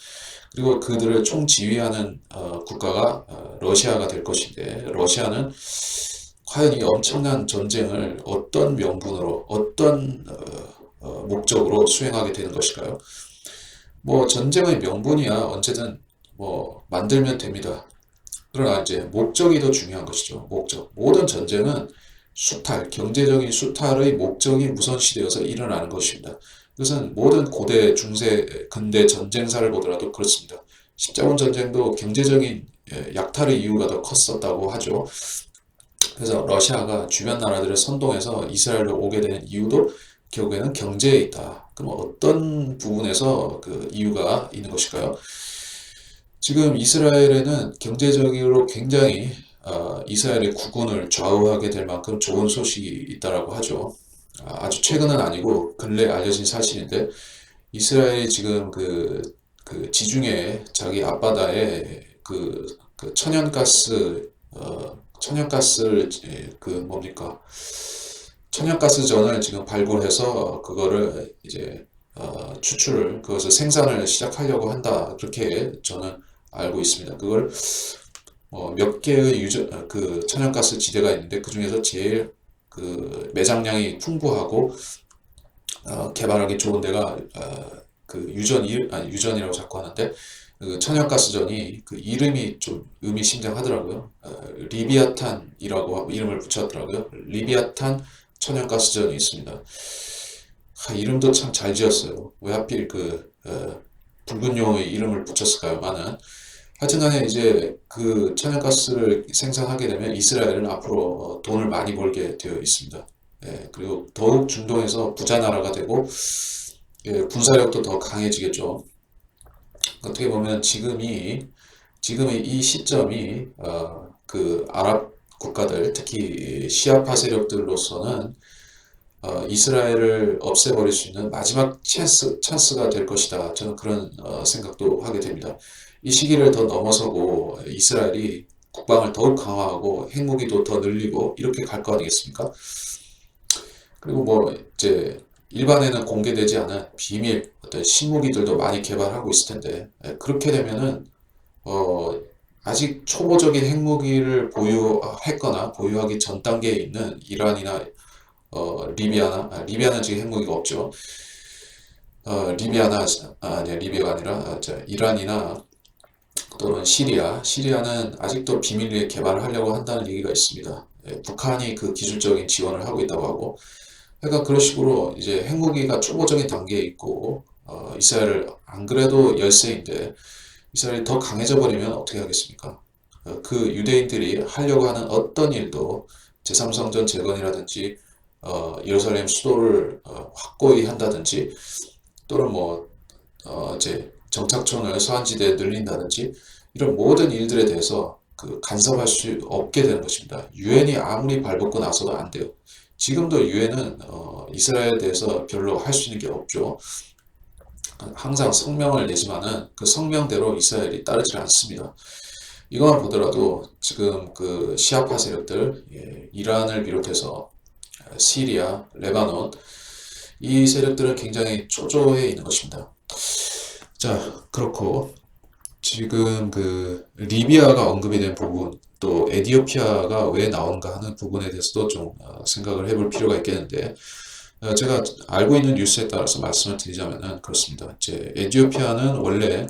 그리고 그들을 총지휘하는 국가가 러시아가 될 것인데 러시아는 과연 이 엄청난 전쟁을 어떤 명분으로 어떤 목적으로 수행하게 되는 것일까요? 뭐 전쟁의 명분이야 언제든 뭐 만들면 됩니다. 그러나 이제 목적이 더 중요한 것이죠. 목적. 모든 전쟁은 수탈, 경제적인 수탈의 목적이 우선시되어서 일어나는 것입니다. 그것은 모든 고대, 중세, 근대 전쟁사를 보더라도 그렇습니다. 십자군 전쟁도 경제적인 약탈의 이유가 더 컸었다고 하죠. 그래서 러시아가 주변 나라들을 선동해서 이스라엘로 오게 되는 이유도 결국에는 경제에 있다. 그럼 어떤 부분에서 그 이유가 있는 것일까요? 지금 이스라엘에는 경제적으로 굉장히 이스라엘의 국군을 좌우하게 될 만큼 좋은 소식이 있다라고 하죠. 아주 최근은 아니고 근래 알려진 사실인데 이스라엘이 지금 그 지중해 자기 앞바다에 그 천연가스를 그 뭡니까 천연가스전을 지금 발굴해서 그거를 이제 추출을 그것을 생산을 시작하려고 한다 그렇게 저는 알고 있습니다. 그걸 몇 개의 그 천연가스 지대가 있는데 그 중에서 제일 그 매장량이 풍부하고 개발하기 좋은 데가 그 유전이라고 자꾸 하는데 그 천연가스전이 그 이름이 좀 의미심장하더라고요. 리비아탄이라고 이름을 붙였더라고요. 리비아탄 천연가스전이 있습니다. 이름도 참 잘 지었어요. 왜 하필 그 붉은 용의 이름을 붙였을까요? 하여튼간에 이제 그 천연가스를 생산하게 되면 이스라엘은 앞으로 돈을 많이 벌게 되어 있습니다. 그리고 더욱 중동에서 부자 나라가 되고 군사력도 더 강해지겠죠. 어떻게 보면 지금의 이 시점이 그 아랍 국가들 특히 시아파 세력들로서는 이스라엘을 없애버릴 수 있는 마지막 찬스가 될 것이다. 저는 그런 생각도 하게 됩니다. 이 시기를 더 넘어서고 이스라엘이 국방을 더욱 강화하고 핵무기도 더 늘리고 이렇게 갈 거 아니겠습니까? 그리고 뭐 이제 일반에는 공개되지 않은 비밀 어떤 신무기들도 많이 개발하고 있을 텐데 그렇게 되면은 어, 아직 초보적인 핵무기를 보유했거나 보유하기 전 단계에 있는 이란이나 리비아는 지금 핵무기가 없죠. 리비아나 아니야 리비아가 아니라 이란이나 또는 시리아는 아직도 비밀리에 개발을 하려고 한다는 얘기가 있습니다. 북한이 그 기술적인 지원을 하고 있다고 하고 그러니까 그런 식으로 이제 핵무기가 초보적인 단계에 있고 이스라엘 안 그래도 열세인데 이스라엘이 더 강해져 버리면 어떻게 하겠습니까? 그 유대인들이 하려고 하는 어떤 일도 제3성전 재건이라든지 예루살렘 수도를 확고히 한다든지 또는 뭐 이제 정착촌을 서한지대에 늘린다든지 이런 모든 일들에 대해서 그 간섭할 수 없게 되는 것입니다. 유엔이 아무리 발벗고 나서도 안 돼요. 지금도 유엔은 이스라엘에 대해서 별로 할 수 있는 게 없죠. 항상 성명을 내지만은 그 성명대로 이스라엘이 따르지 않습니다. 이것만 보더라도 지금 그 시아파 세력들, 이란을 비롯해서 시리아, 레바논 이 세력들은 굉장히 초조해 있는 것입니다. 자, 그렇고 지금 그 리비아가 언급이 된 부분, 또 에티오피아가 왜 나온가 하는 부분에 대해서도 좀 생각을 해볼 필요가 있겠는데 제가 알고 있는 뉴스에 따라서 말씀을 드리자면은 그렇습니다. 이제 에티오피아는 원래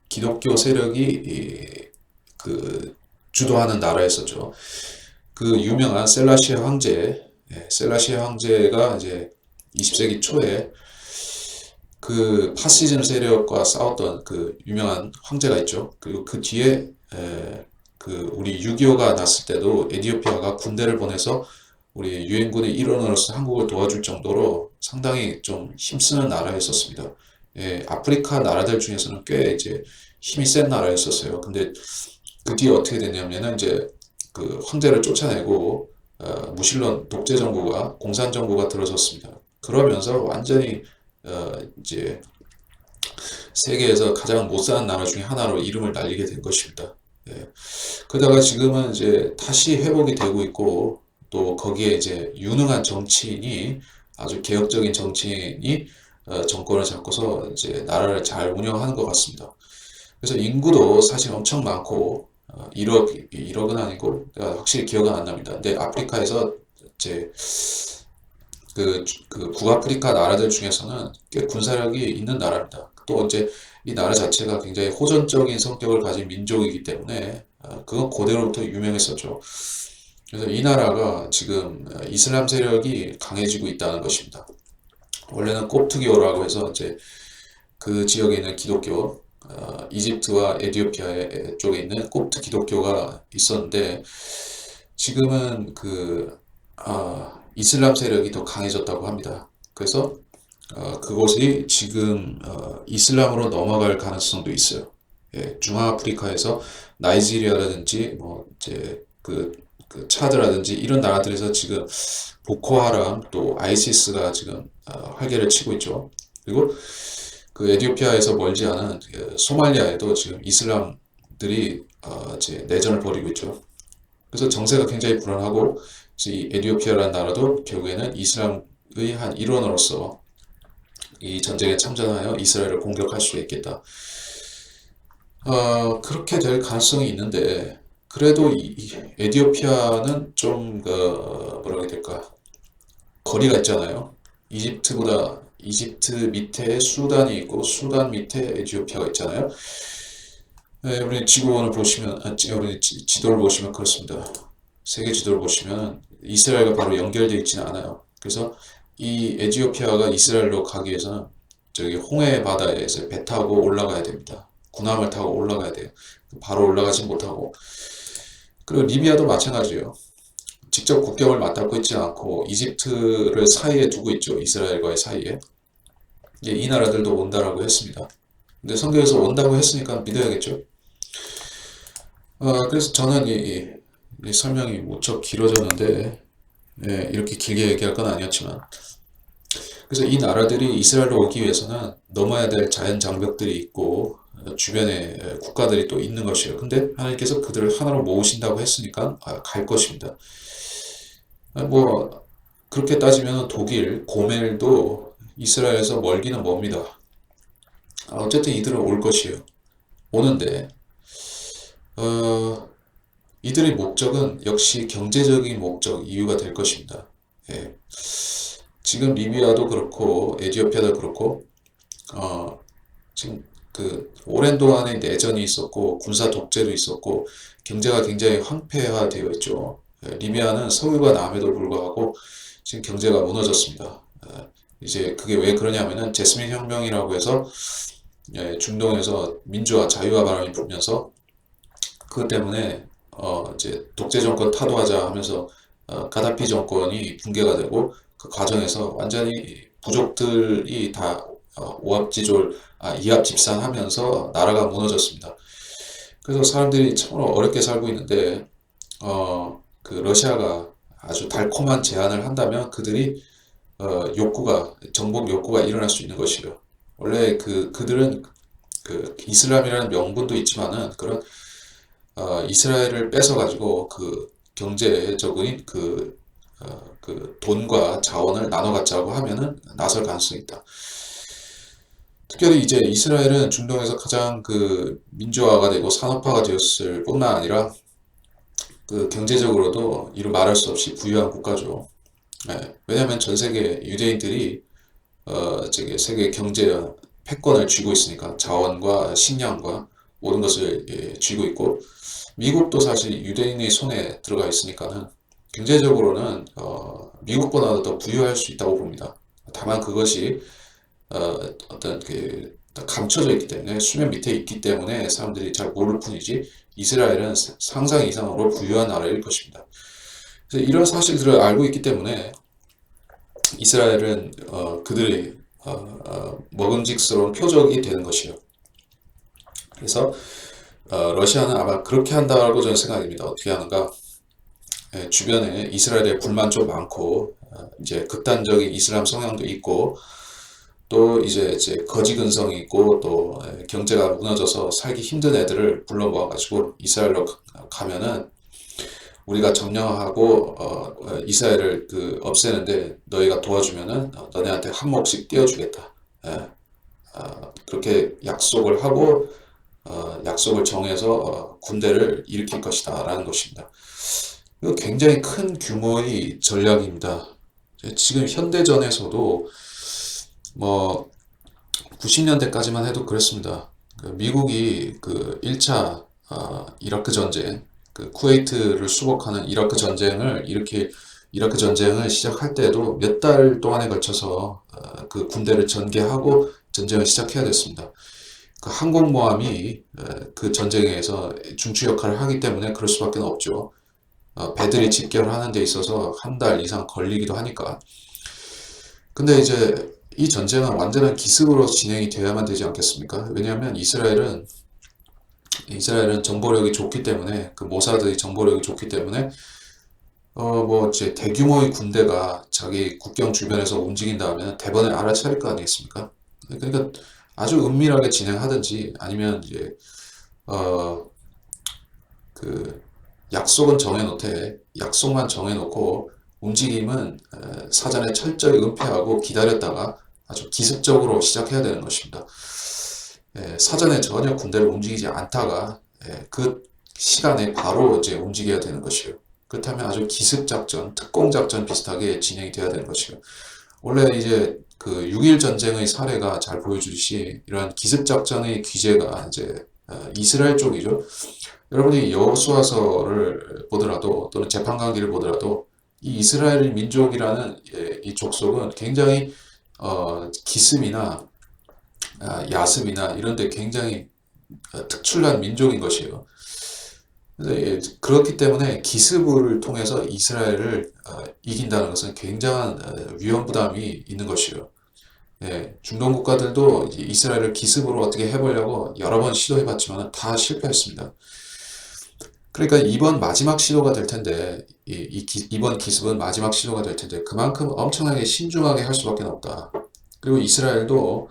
기독교 세력이 그 주도하는 나라였었죠. 그 유명한 셀라시아 황제가 이제 20세기 초에 그 파시즘 세력과 싸웠던 그 유명한 황제가 있죠. 그리고 그 뒤에 그 우리 6.25가 났을 때도 에티오피아가 군대를 보내서 우리 유엔군의 일원으로서 한국을 도와줄 정도로 상당히 좀 힘쓰는 나라였었습니다. 아프리카 나라들 중에서는 꽤 이제 힘이 센 나라였었어요. 근데 그 뒤에 어떻게 됐냐면은 이제 그 황제를 쫓아내고 무신론 독재 정부가 공산 정부가 들어섰습니다. 그러면서 완전히 이제 세계에서 가장 못 사는 나라 중에 하나로 이름을 날리게 된 것입니다. 그러다가 지금은 이제 다시 회복이 되고 있고 또 거기에 이제 유능한 정치인이 아주 개혁적인 정치인이 정권을 잡고서 이제 나라를 잘 운영하는 것 같습니다. 그래서 인구도 사실 엄청 많고 1억은 아니고 내가 확실히 기억은 안 납니다. 근데 아프리카에서 이제 그 북아프리카 나라들 중에서는 꽤 군사력이 있는 나라입니다. 또 이제 이 나라 자체가 굉장히 호전적인 성격을 가진 민족이기 때문에 그건 고대로부터 유명했었죠. 그래서 이 나라가 지금 이슬람 세력이 강해지고 있다는 것입니다. 원래는 콥트교라고 해서 이제 그 지역에 있는 기독교, 이집트와 에티오피아 쪽에 있는 콥트 기독교가 있었는데 지금은 이슬람 세력이 더 강해졌다고 합니다. 그래서 그곳이 지금 이슬람으로 넘어갈 가능성도 있어요. 중아프리카에서 나이지리아라든지 뭐 이제 그 차드라든지 이런 나라들에서 지금 보코하람 또 아이시스가 지금 활개를 치고 있죠. 그리고 그 에티오피아에서 멀지 않은 소말리아에도 지금 이슬람들이 이제 내전을 벌이고 있죠. 그래서 정세가 굉장히 불안하고 이 에티오피아라는 나라도 결국에는 이슬람의 한 일원으로서 이 전쟁에 참전하여 이스라엘을 공격할 수 있겠다. 그렇게 될 가능성이 있는데 그래도 이 에티오피아는 좀 뭐라고 해야 될까 거리가 있잖아요. 이집트 밑에 수단이 있고 수단 밑에 에티오피아가 있잖아요. 우리 지구본을 보시면 우리 지도를 보시면 그렇습니다. 세계 지도를 보시면 이스라엘과 바로 연결되어 있지는 않아요. 그래서 이 에티오피아가 이스라엘로 가기 위해서는 저기 홍해 바다에서 배 타고 올라가야 됩니다. 군함을 타고 올라가야 돼요. 바로 올라가지 못하고 그리고 리비아도 마찬가지예요. 직접 국경을 맞닿고 있지 않고 이집트를 사이에 두고 있죠. 이스라엘과의 사이에. 이 나라들도 온다라고 했습니다. 근데 성경에서 온다고 했으니까 믿어야겠죠. 그래서 저는 이 설명이 무척 길어졌는데 예, 이렇게 길게 얘기할 건 아니었지만, 그래서 이 나라들이 이스라엘로 오기 위해서는 넘어야 될 자연 장벽들이 있고 주변에 국가들이 또 있는 것이에요. 근데 하나님께서 그들을 하나로 모으신다고 했으니까 갈 것입니다. 뭐 그렇게 따지면 독일, 고멜도 이스라엘에서 멀기는 멉니다. 어쨌든 이들은 올 것이에요. 오는데 어, 이들의 목적은 역시 경제적인 목적, 이유가 될 것입니다. 예. 지금 리비아도 그렇고 에티오피아도 그렇고 지금 그 오랜 동안의 내전이 있었고 군사 독재도 있었고 경제가 굉장히 황폐화되어 있죠. 리비아는 석유가 남에도 불구하고 지금 경제가 무너졌습니다. 이제 그게 왜 그러냐면은 제스민 혁명이라고 해서 중동에서 민주화, 자유화 바람이 불면서 그것 때문에 이제 독재 정권 타도하자 하면서 가다피 정권이 붕괴가 되고 그 과정에서 완전히 부족들이 다 이합집산하면서 나라가 무너졌습니다. 그래서 사람들이 참으로 어렵게 살고 있는데 그 러시아가 아주 달콤한 제안을 한다면 그들이 정복 욕구가 일어날 수 있는 것이에요. 원래 그들은 그 이슬람이라는 명분도 있지만은 그런 이스라엘을 뺏어가지고 그 경제적인 그 돈과 자원을 나눠 갖자고 하면은 나설 가능성이 있다. 특별히 이제 이스라엘은 중동에서 가장 그 민주화가 되고 산업화가 되었을 뿐만 아니라 그 경제적으로도 이루 말할 수 없이 부유한 국가죠. 왜냐하면 전 세계 유대인들이 세계 경제 패권을 쥐고 있으니까 자원과 식량과 모든 것을 쥐고 있고 미국도 사실 유대인의 손에 들어가 있으니까는 경제적으로는 미국보다 더 부유할 수 있다고 봅니다. 다만 그것이 어떤 그 감춰져 있기 때문에 수면 밑에 있기 때문에 사람들이 잘 모를 뿐이지 이스라엘은 상상 이상으로 부유한 나라일 것입니다. 그래서 이런 사실들을 알고 있기 때문에 이스라엘은 그들의 먹음직스러운 표적이 되는 것이요. 그래서 러시아는 아마 그렇게 한다고 저는 생각합니다. 어떻게 하는가? 주변에 이스라엘에 불만 좀 많고 이제 극단적인 이슬람 성향도 있고 또 이제 거지 근성이 있고 또 경제가 무너져서 살기 힘든 애들을 불러 모아가지고 이스라엘로 가면은 우리가 점령하고 이스라엘을 없애는데 너희가 도와주면은 너네한테 한 몫씩 띄워주겠다. 그렇게 약속을 하고 약속을 정해서 군대를 일으킬 것이다 라는 것입니다. 이거 굉장히 큰 규모의 전략입니다. 지금 현대전에서도 뭐 90년대까지만 해도 그랬습니다. 미국이 그 1차 이라크 전쟁, 그 쿠웨이트를 수복하는 이라크 전쟁을 시작할 때에도 몇 달 동안에 걸쳐서 그 군대를 전개하고 전쟁을 시작해야 됐습니다. 그 항공모함이 그 전쟁에서 중추 역할을 하기 때문에 그럴 수밖에 없죠. 배들이 집결하는 데 있어서 한 달 이상 걸리기도 하니까. 근데 이제 이 전쟁은 완전한 기습으로 진행이 돼야만 되지 않겠습니까? 왜냐하면 이스라엘은 정보력이 좋기 때문에 그 모사드의 정보력이 좋기 때문에 뭐 이제 대규모의 군대가 자기 국경 주변에서 움직인다 하면 대번에 알아차릴 거 아니겠습니까? 그러니까 아주 은밀하게 진행하든지 아니면 이제 그 약속만 정해놓고 움직임은 사전에 철저히 은폐하고 기다렸다가 아주 기습적으로 시작해야 되는 것입니다. 사전에 전혀 군대를 움직이지 않다가 그 시간에 바로 이제 움직여야 되는 것이에요. 그렇다면 아주 기습작전, 특공작전 비슷하게 진행이 돼야 되는 것이에요. 원래 이제 그 6.1 전쟁의 사례가 잘 보여주듯이 이런 기습작전의 귀재가 이제 이스라엘 쪽이죠. 여러분이 여호수아서를 보더라도 또는 재판관기를 보더라도 이 이스라엘 민족이라는 이 족속은 굉장히 기습이나 야습이나 이런 데 굉장히 특출난 민족인 것이에요. 그렇기 때문에 기습을 통해서 이스라엘을 이긴다는 것은 굉장한 위험 부담이 있는 것이에요. 중동 국가들도 이스라엘을 기습으로 어떻게 해보려고 여러 번 시도해봤지만 다 실패했습니다. 그러니까 이번 마지막 시도가 될 텐데, 이번 기습은 마지막 시도가 될 텐데, 그만큼 엄청나게 신중하게 할 수밖에 없다. 그리고 이스라엘도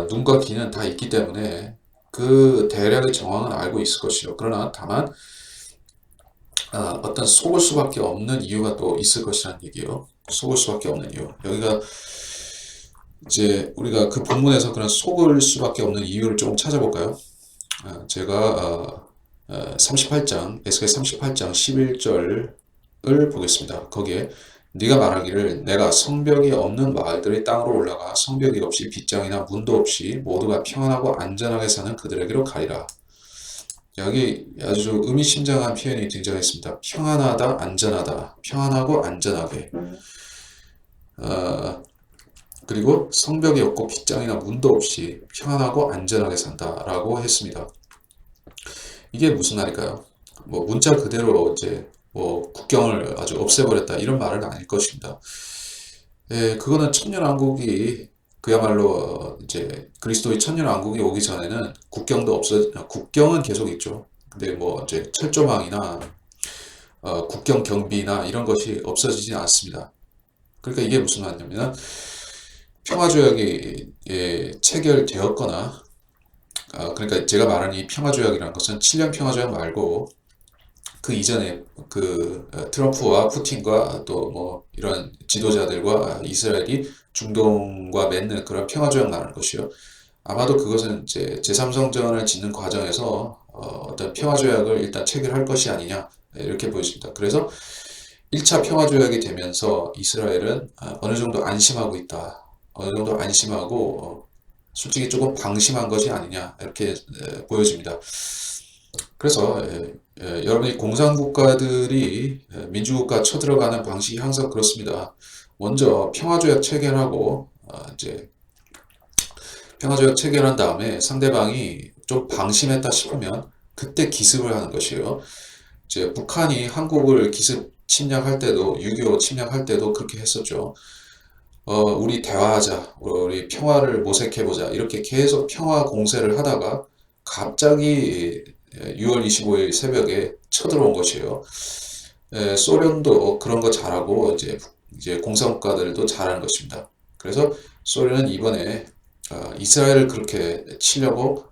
눈과 귀는 다 있기 때문에 그 대략의 정황은 알고 있을 것이요. 그러나 다만 어떤 속을 수밖에 없는 이유가 또 있을 것이라는 얘기예요. 속을 수밖에 없는 이유. 여기가 이제 우리가 그 본문에서 그런 속을 수밖에 없는 이유를 조금 찾아볼까요? 제가 38장, 에스겔 38장 11절을 보겠습니다. 거기에 네가 말하기를 내가 성벽이 없는 마을들의 땅으로 올라가 성벽이 없이 빗장이나 문도 없이 모두가 평안하고 안전하게 사는 그들에게로 가리라. 여기 아주 의미심장한 표현이 등장했습니다. 평안하다, 안전하다, 평안하고 안전하게. 그리고 성벽이 없고 빗장이나 문도 없이 평안하고 안전하게 산다라고 했습니다. 이게 무슨 말일까요? 뭐 문자 그대로 이제 뭐 국경을 아주 없애버렸다 이런 말은 아닐 것입니다. 그거는 천년왕국이 그야말로 이제 그리스도의 천년왕국이 오기 전에는 국경은 계속 있죠. 근데 뭐 이제 철조망이나 국경 경비나 이런 것이 없어지지 않습니다. 그러니까 이게 무슨 말이냐면 평화조약이 체결되었거나 그러니까 제가 말하는 이 평화조약이라는 것은 7년 평화조약 말고 그 이전에 트럼프와 푸틴과 또 뭐 이런 지도자들과 이스라엘이 중동과 맺는 그런 평화조약 말하는 것이요. 아마도 그것은 이제 제3성전을 짓는 과정에서 어떤 평화조약을 일단 체결할 것이 아니냐 이렇게 보여집니다. 그래서 1차 평화조약이 되면서 이스라엘은 어느 정도 안심하고 있다. 어느 정도 안심하고 솔직히 조금 방심한 것이 아니냐 이렇게 보여집니다. 그래서 여러분이 공산국가들이 민주국가 쳐들어가는 방식이 항상 그렇습니다. 먼저 평화조약 체결하고 이제 평화조약 체결한 다음에 상대방이 좀 방심했다 싶으면 그때 기습을 하는 것이에요. 이제 북한이 한국을 기습 침략할 때도 6.25 침략할 때도 그렇게 했었죠. 우리 대화하자, 우리 평화를 모색해보자 이렇게 계속 평화 공세를 하다가 갑자기 6월 25일 새벽에 쳐들어온 것이에요. 소련도 그런 거 잘하고 이제 공산국가들도 잘하는 것입니다. 그래서 소련은 이번에 이스라엘을 그렇게 치려고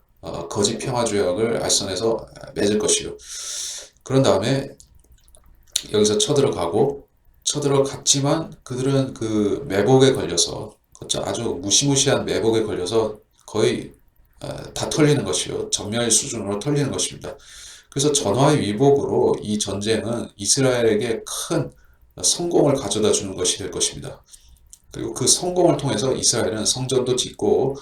거짓 평화조약을 알선해서 맺을 것이요. 그런 다음에 여기서 쳐들어갔지만 그들은 그 매복에 걸려서 아주 무시무시한 매복에 걸려서 거의 다 털리는 것이요. 전멸 수준으로 털리는 것입니다. 그래서 전화위복으로 이 전쟁은 이스라엘에게 큰 성공을 가져다 주는 것이 될 것입니다. 그리고 그 성공을 통해서 이스라엘은 성전도 짓고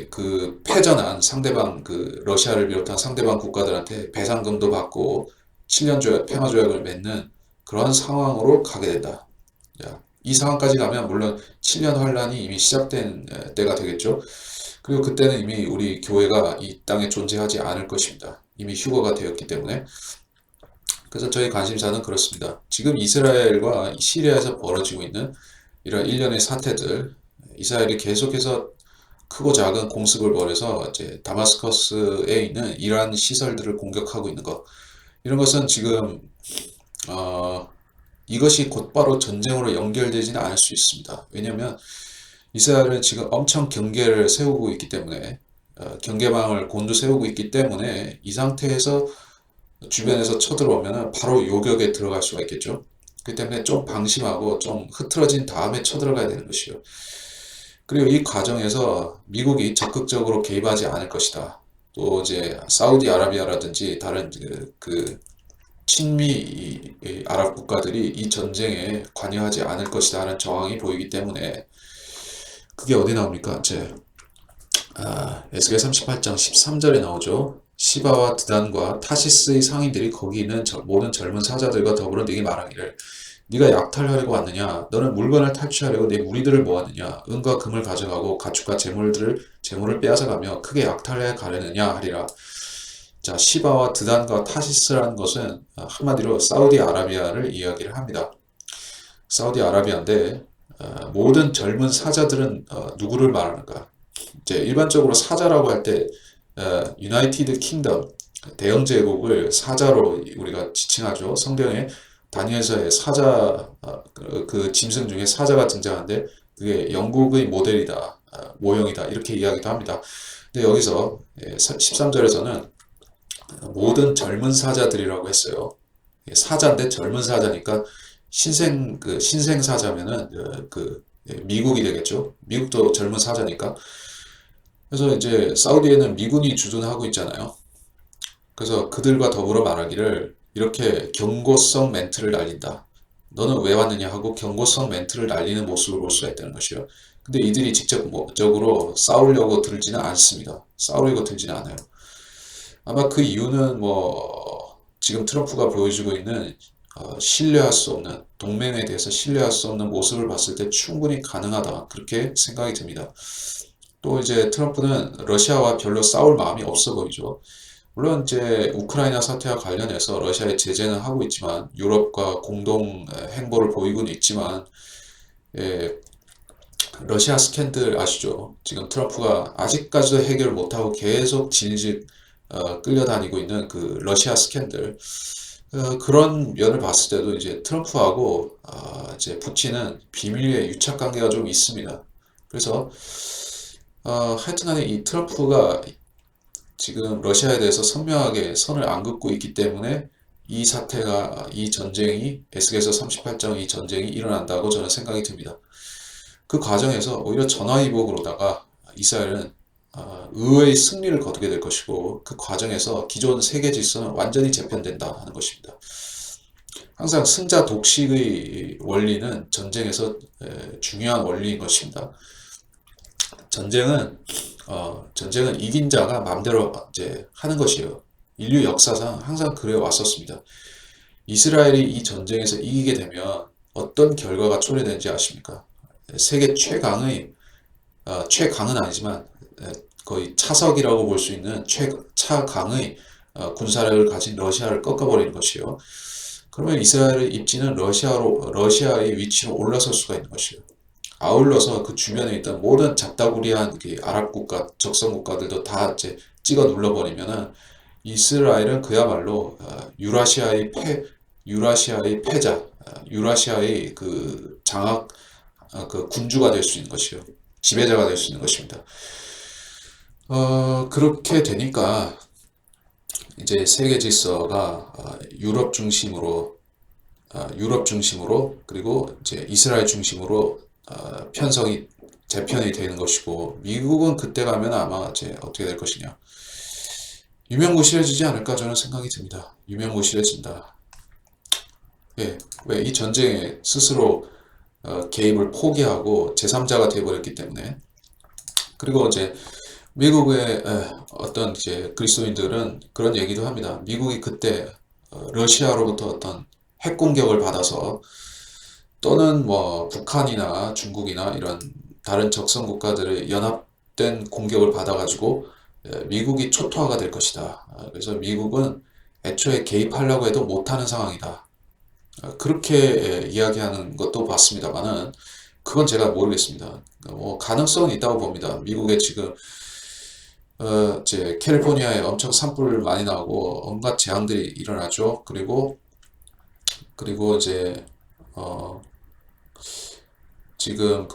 그 패전한 상대방 러시아를 비롯한 상대방 국가들한테 배상금도 받고 7년 평화조약을 맺는 그런 상황으로 가게 된다. 이 상황까지 가면 물론 7년 환란이 이미 시작된 때가 되겠죠. 그리고 그때는 이미 우리 교회가 이 땅에 존재하지 않을 것입니다. 이미 휴거가 되었기 때문에. 그래서 저희 관심사는 그렇습니다. 지금 이스라엘과 시리아에서 벌어지고 있는 이런 일련의 사태들, 이스라엘이 계속해서 크고 작은 공습을 벌여서 이제 다마스커스에 있는 이러한 시설들을 공격하고 있는 것, 이런 것은 지금 이것이 곧바로 전쟁으로 연결되지는 않을 수 있습니다. 왜냐하면 이스라엘은 지금 엄청 경계를 세우고 있기 때문에 경계망을 곤두세우고 있기 때문에 이 상태에서 주변에서 쳐들어오면 바로 요격에 들어갈 수가 있겠죠. 그렇기 때문에 좀 방심하고 좀 흐트러진 다음에 쳐들어가야 되는 것이요. 그리고 이 과정에서 미국이 적극적으로 개입하지 않을 것이다. 또 이제 사우디아라비아라든지 다른 친미 아랍 국가들이 이 전쟁에 관여하지 않을 것이다 하는 정황이 보이기 때문에 그게 어디 나옵니까? 에스겔 38장 13절에 나오죠. 시바와 드단과 타시스의 상인들이 거기 있는 모든 젊은 사자들과 더불어 네게 말하기를 네가 약탈하려고 왔느냐? 너는 물건을 탈취하려고 네 무리들을 모았느냐? 은과 금을 가져가고 가축과 재물을 빼앗아가며 크게 약탈해 가려느냐 하리라. 자, 시바와 드단과 타시스라는 것은 한마디로 사우디아라비아를 이야기를 합니다. 사우디아라비아인데 모든 젊은 사자들은 누구를 말하는가? 이제 일반적으로 사자라고 할 때 유나이티드 킹덤, 대영 제국을 사자로 우리가 지칭하죠. 성경에 다니엘서의 사자 그 짐승 중에 사자가 등장하는데 그게 영국의 모델이다, 모형이다 이렇게 이야기도 합니다. 근데 여기서 13절에서는 모든 젊은 사자들이라고 했어요. 사자인데 젊은 사자니까 신생 사자면은 미국이 되겠죠. 미국도 젊은 사자니까. 그래서 이제 사우디에는 미군이 주둔하고 있잖아요. 그래서 그들과 더불어 말하기를 이렇게 경고성 멘트를 날린다. 너는 왜 왔느냐 하고 경고성 멘트를 날리는 모습을 볼 수가 있다는 것이요. 근데 이들이 직접적으로 싸우려고 들지는 않습니다. 싸우려고 들지는 않아요. 아마 그 이유는 지금 트럼프가 보여주고 있는 신뢰할 수 없는 동맹에 대해서 신뢰할 수 없는 모습을 봤을 때 충분히 가능하다 그렇게 생각이 듭니다. 또 이제 트럼프는 러시아와 별로 싸울 마음이 없어 보이죠. 물론 이제 우크라이나 사태와 관련해서 러시아에 제재는 하고 있지만 유럽과 공동 행보를 보이고는 있지만 예, 러시아 스캔들 아시죠? 지금 트럼프가 아직까지도 해결 못하고 계속 질질 끌려다니고 있는 그 러시아 스캔들 그런 면을 봤을 때도 이제 트럼프하고 이제 푸틴은 비밀리에 유착 관계가 좀 있습니다. 그래서 하여튼 간에 이 트럼프가 지금 러시아에 대해서 선명하게 선을 안 긋고 있기 때문에 이 사태가 이 전쟁이 에스겔서 38장 이 전쟁이 일어난다고 저는 생각이 듭니다. 그 과정에서 오히려 전화위복으로다가 이스라엘은 의외의 승리를 거두게 될 것이고 그 과정에서 기존 세계 질서는 완전히 재편된다 하는 것입니다. 항상 승자 독식의 원리는 전쟁에서 중요한 원리인 것입니다. 전쟁은 이긴 자가 마음대로 이제 하는 것이에요. 인류 역사상 항상 그래 왔었습니다. 이스라엘이 이 전쟁에서 이기게 되면 어떤 결과가 초래되는지 아십니까? 세계 최강은 아니지만 거의 차석이라고 볼 수 있는 차강의 군사력을 가진 러시아를 꺾어버리는 것이요. 그러면 이스라엘의 입지는 러시아의 위치로 올라설 수가 있는 것이에요. 아울러서 그 주변에 있던 모든 잡다구리한 그 아랍 국가, 적성 국가들도 다 이제 찍어 눌러버리면은 이스라엘은 그야말로 유라시아의 패자, 유라시아의 그 장악, 그 군주가 될 수 있는 것이요. 지배자가 될 수 있는 것입니다. 그렇게 되니까 이제 세계 질서가 유럽 중심으로 그리고 이제 이스라엘 중심으로 재편이 되는 것이고 미국은 그때 가면 아마 이제 어떻게 될 것이냐 유명무실해지지 않을까 저는 생각이 듭니다. 유명무실해진다. 예, 왜 이 전쟁에 스스로 개입을 포기하고 제3자가 되어버렸기 때문에 그리고 이제 미국의 어떤 이제 그리스도인들은 그런 얘기도 합니다. 미국이 그때 러시아로부터 어떤 핵 공격을 받아서 또는 북한이나 중국이나 이런 다른 적성 국가들의 연합된 공격을 받아가지고 미국이 초토화가 될 것이다. 그래서 미국은 애초에 개입하려고 해도 못하는 상황이다. 그렇게 이야기하는 것도 봤습니다만은 그건 제가 모르겠습니다. 가능성은 있다고 봅니다. 미국에 지금 이제 캘리포니아에 엄청 산불 많이 나고 온갖 재앙들이 일어나죠. 그리고 이제 지금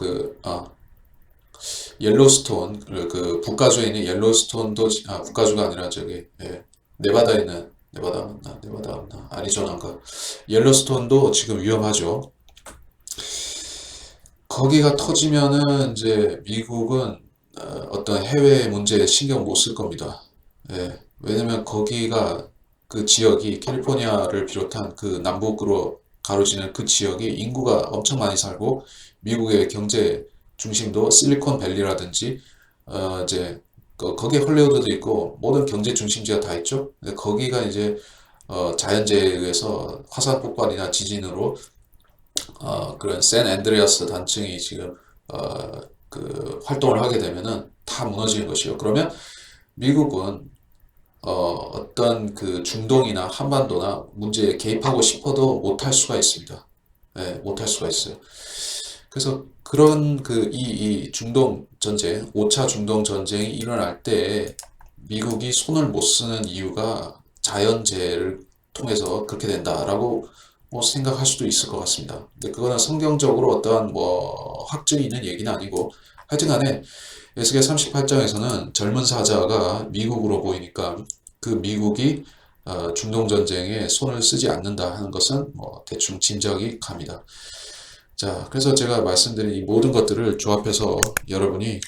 옐로스톤 그 북가주에 있는 옐로스톤도 북가주가 아니라 저기 네바다에 있는 네바다 맞나 아리조나인가 옐로스톤도 지금 위험하죠. 거기가 터지면은 이제 미국은 어떤 해외 문제에 신경 못 쓸 겁니다. 예, 왜냐면 거기가 그 지역이 캘리포니아를 비롯한 그 남북으로 가로지는 그 지역이 인구가 엄청 많이 살고 미국의 경제 중심도 실리콘밸리라든지 이제 거기에 헐리우드도 있고 모든 경제 중심지가 다 있죠. 근데 거기가 이제 자연재해에 의해서 화산 폭발이나 지진으로 그런 샌 앤드레아스 단층이 지금 그 활동을 하게 되면은 다 무너지는 것이요. 그러면 미국은 어떤 그 중동이나 한반도나 문제에 개입하고 싶어도 못할 수가 있습니다. 네, 못할 수가 있어요. 그래서 그런 이 중동 전쟁, 5차 중동 전쟁이 일어날 때 미국이 손을 못 쓰는 이유가 자연재해를 통해서 그렇게 된다라고 뭐 생각할 수도 있을 것 같습니다. 근데 그거는 성경적으로 어떠한 뭐 확증이 있는 얘기는 아니고 하여튼간에 에스겔 38장에서는 젊은 사자가 미국으로 보이니까 그 미국이 중동전쟁에 손을 쓰지 않는다 하는 것은 뭐 대충 짐작이 갑니다. 자, 그래서 제가 말씀드린 이 모든 것들을 조합해서 여러분이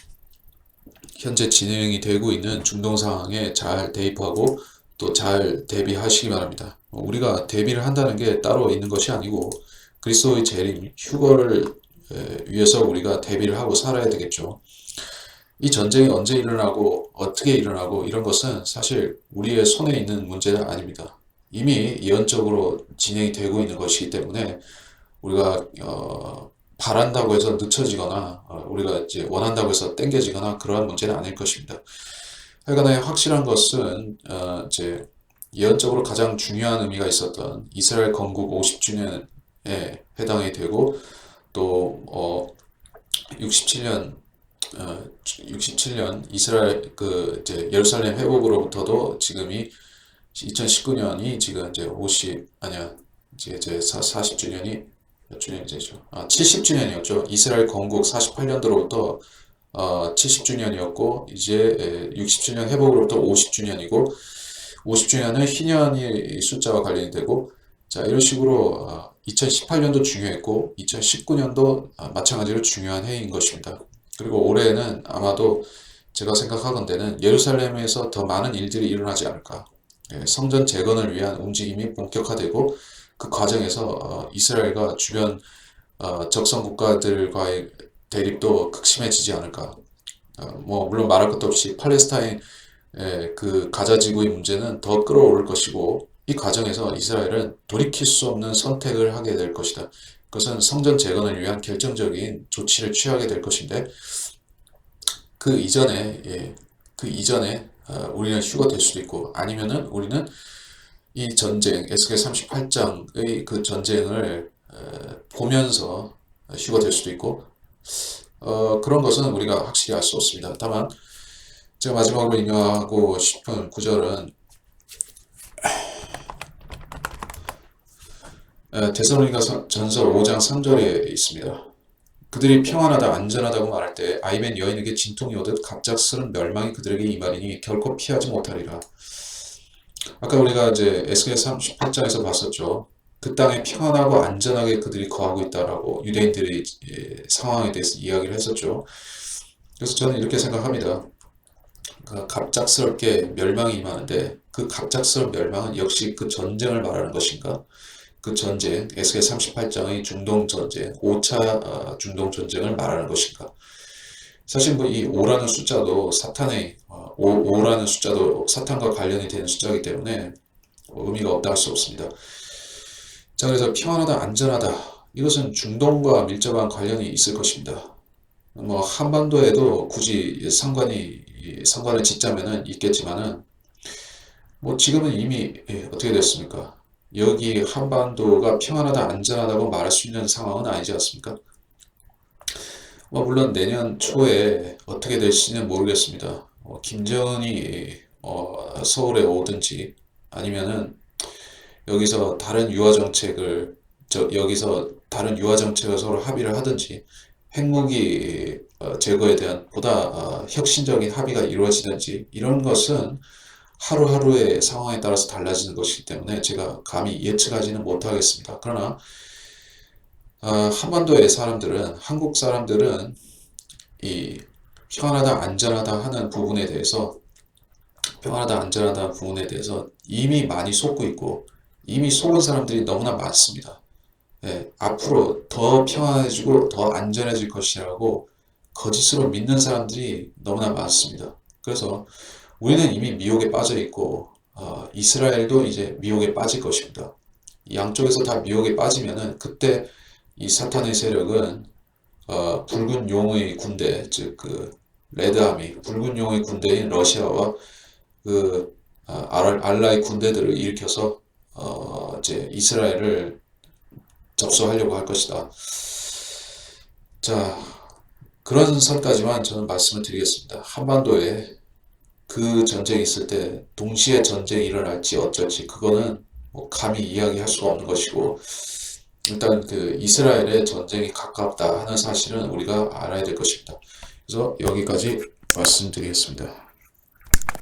현재 진행이 되고 있는 중동 상황에 잘 대입하고 또 잘 대비하시기 바랍니다. 우리가 대비를 한다는 게 따로 있는 것이 아니고 그리스도의 재림, 휴거를 위해서 우리가 대비를 하고 살아야 되겠죠. 이 전쟁이 언제 일어나고 어떻게 일어나고 이런 것은 사실 우리의 손에 있는 문제는 아닙니다. 이미 예언적으로 진행이 되고 있는 것이기 때문에 우리가 바란다고 해서 늦춰지거나 우리가 이제 원한다고 해서 땡겨지거나 그러한 문제는 아닐 것입니다. 하여간에 확실한 것은 이제 예언적으로 가장 중요한 의미가 있었던 이스라엘 건국 50주년에 해당이 되고 또 67년 67년 이스라엘 그 이제 예루살렘 회복으로부터도 지금이 2019년이 지금 이제 50 아니야 이제 40주년이 몇 주년이 되죠? 70주년이었죠. 이스라엘 건국 48년도로부터 70주년이었고 이제 67년 회복으로부터 50주년이고 50주년은 희년이 숫자와 관련이 되고 자 이런 식으로 2018년도 중요했고 2019년도 마찬가지로 중요한 해인 것입니다. 그리고 올해는 아마도 제가 생각하건대는 예루살렘에서 더 많은 일들이 일어나지 않을까. 성전 재건을 위한 움직임이 본격화되고 그 과정에서 이스라엘과 주변 적성 국가들과의 대립도 극심해지지 않을까. 뭐 물론 말할 것도 없이 팔레스타인 그 가자 지구의 문제는 더 끌어오를 것이고 이 과정에서 이스라엘은 돌이킬 수 없는 선택을 하게 될 것이다. 그것은 성전 재건을 위한 결정적인 조치를 취하게 될 것인데 그 이전에 우리는 휴거될 수도 있고 아니면은 우리는 이 전쟁 에스겔 38장의 그 전쟁을 보면서 휴거될 수도 있고 그런 것은 우리가 확실히 알 수 없습니다. 다만 제가 마지막으로 인용하고 싶은 구절은 데살로니가 전서 5장 3절에 있습니다. 그들이 평안하다 안전하다고 말할 때 아이벤 여인에게 진통이 오듯 갑작스런 멸망이 그들에게 임하리니 결코 피하지 못하리라. 아까 우리가 이제 에스겔 38장에서 봤었죠. 그 땅에 평안하고 안전하게 그들이 거하고 있다라고 유대인들의 상황에 대해서 이야기를 했었죠. 그래서 저는 이렇게 생각합니다. 갑작스럽게 멸망이 임하는데 그 갑작스러운 멸망은 역시 그 전쟁을 말하는 것인가? 그 전쟁, 에스겔 38장의 중동전쟁, 5차 중동전쟁을 말하는 것인가? 사실 뭐 이 5라는 숫자도 사탄의 5라는 숫자도 사탄과 관련이 되는 숫자이기 때문에 의미가 없다 할 수 없습니다. 자, 그래서 평안하다, 안전하다. 이것은 중동과 밀접한 관련이 있을 것입니다. 뭐 한반도에도 굳이 상관을 짓자면은 있겠지만은 뭐 지금은 이미 어떻게 됐습니까? 여기 한반도가 평안하다, 안전하다고 말할 수 있는 상황은 아니지 않습니까? 뭐 물론 내년 초에 어떻게 될지는 모르겠습니다. 김정은이 서울에 오든지 아니면은 여기서 다른 유화 정책을 서로 합의를 하든지 핵무기 제거에 대한 보다 혁신적인 합의가 이루어지든지 이런 것은 하루하루의 상황에 따라서 달라지는 것이기 때문에 제가 감히 예측하지는 못하겠습니다. 그러나 한반도의 사람들은 한국 사람들은 이 평안하다 안전하다 하는 부분에 대해서 평안하다 안전하다 부분에 대해서 이미 많이 속고 있고 이미 속은 사람들이 너무나 많습니다. 앞으로 더 평안해지고 더 안전해질 것이라고 거짓으로 믿는 사람들이 너무나 많습니다. 그래서 우리는 이미 미혹에 빠져 있고 이스라엘도 이제 미혹에 빠질 것입니다. 양쪽에서 다 미혹에 빠지면은 그때 이 사탄의 세력은 붉은 용의 군대, 즉 그 레드아미, 붉은 용의 군대인 러시아와 그 알라의 군대들을 일으켜서 이제 이스라엘을 접수하려고 할 것이다. 자, 그런 선까지만 저는 말씀을 드리겠습니다. 한반도에 그 전쟁이 있을 때 동시에 전쟁이 일어날지 어쩔지 그거는 뭐 감히 이야기할 수가 없는 것이고, 일단 그 이스라엘의 전쟁이 가깝다 하는 사실은 우리가 알아야 될 것입니다. 그래서 여기까지 말씀드리겠습니다.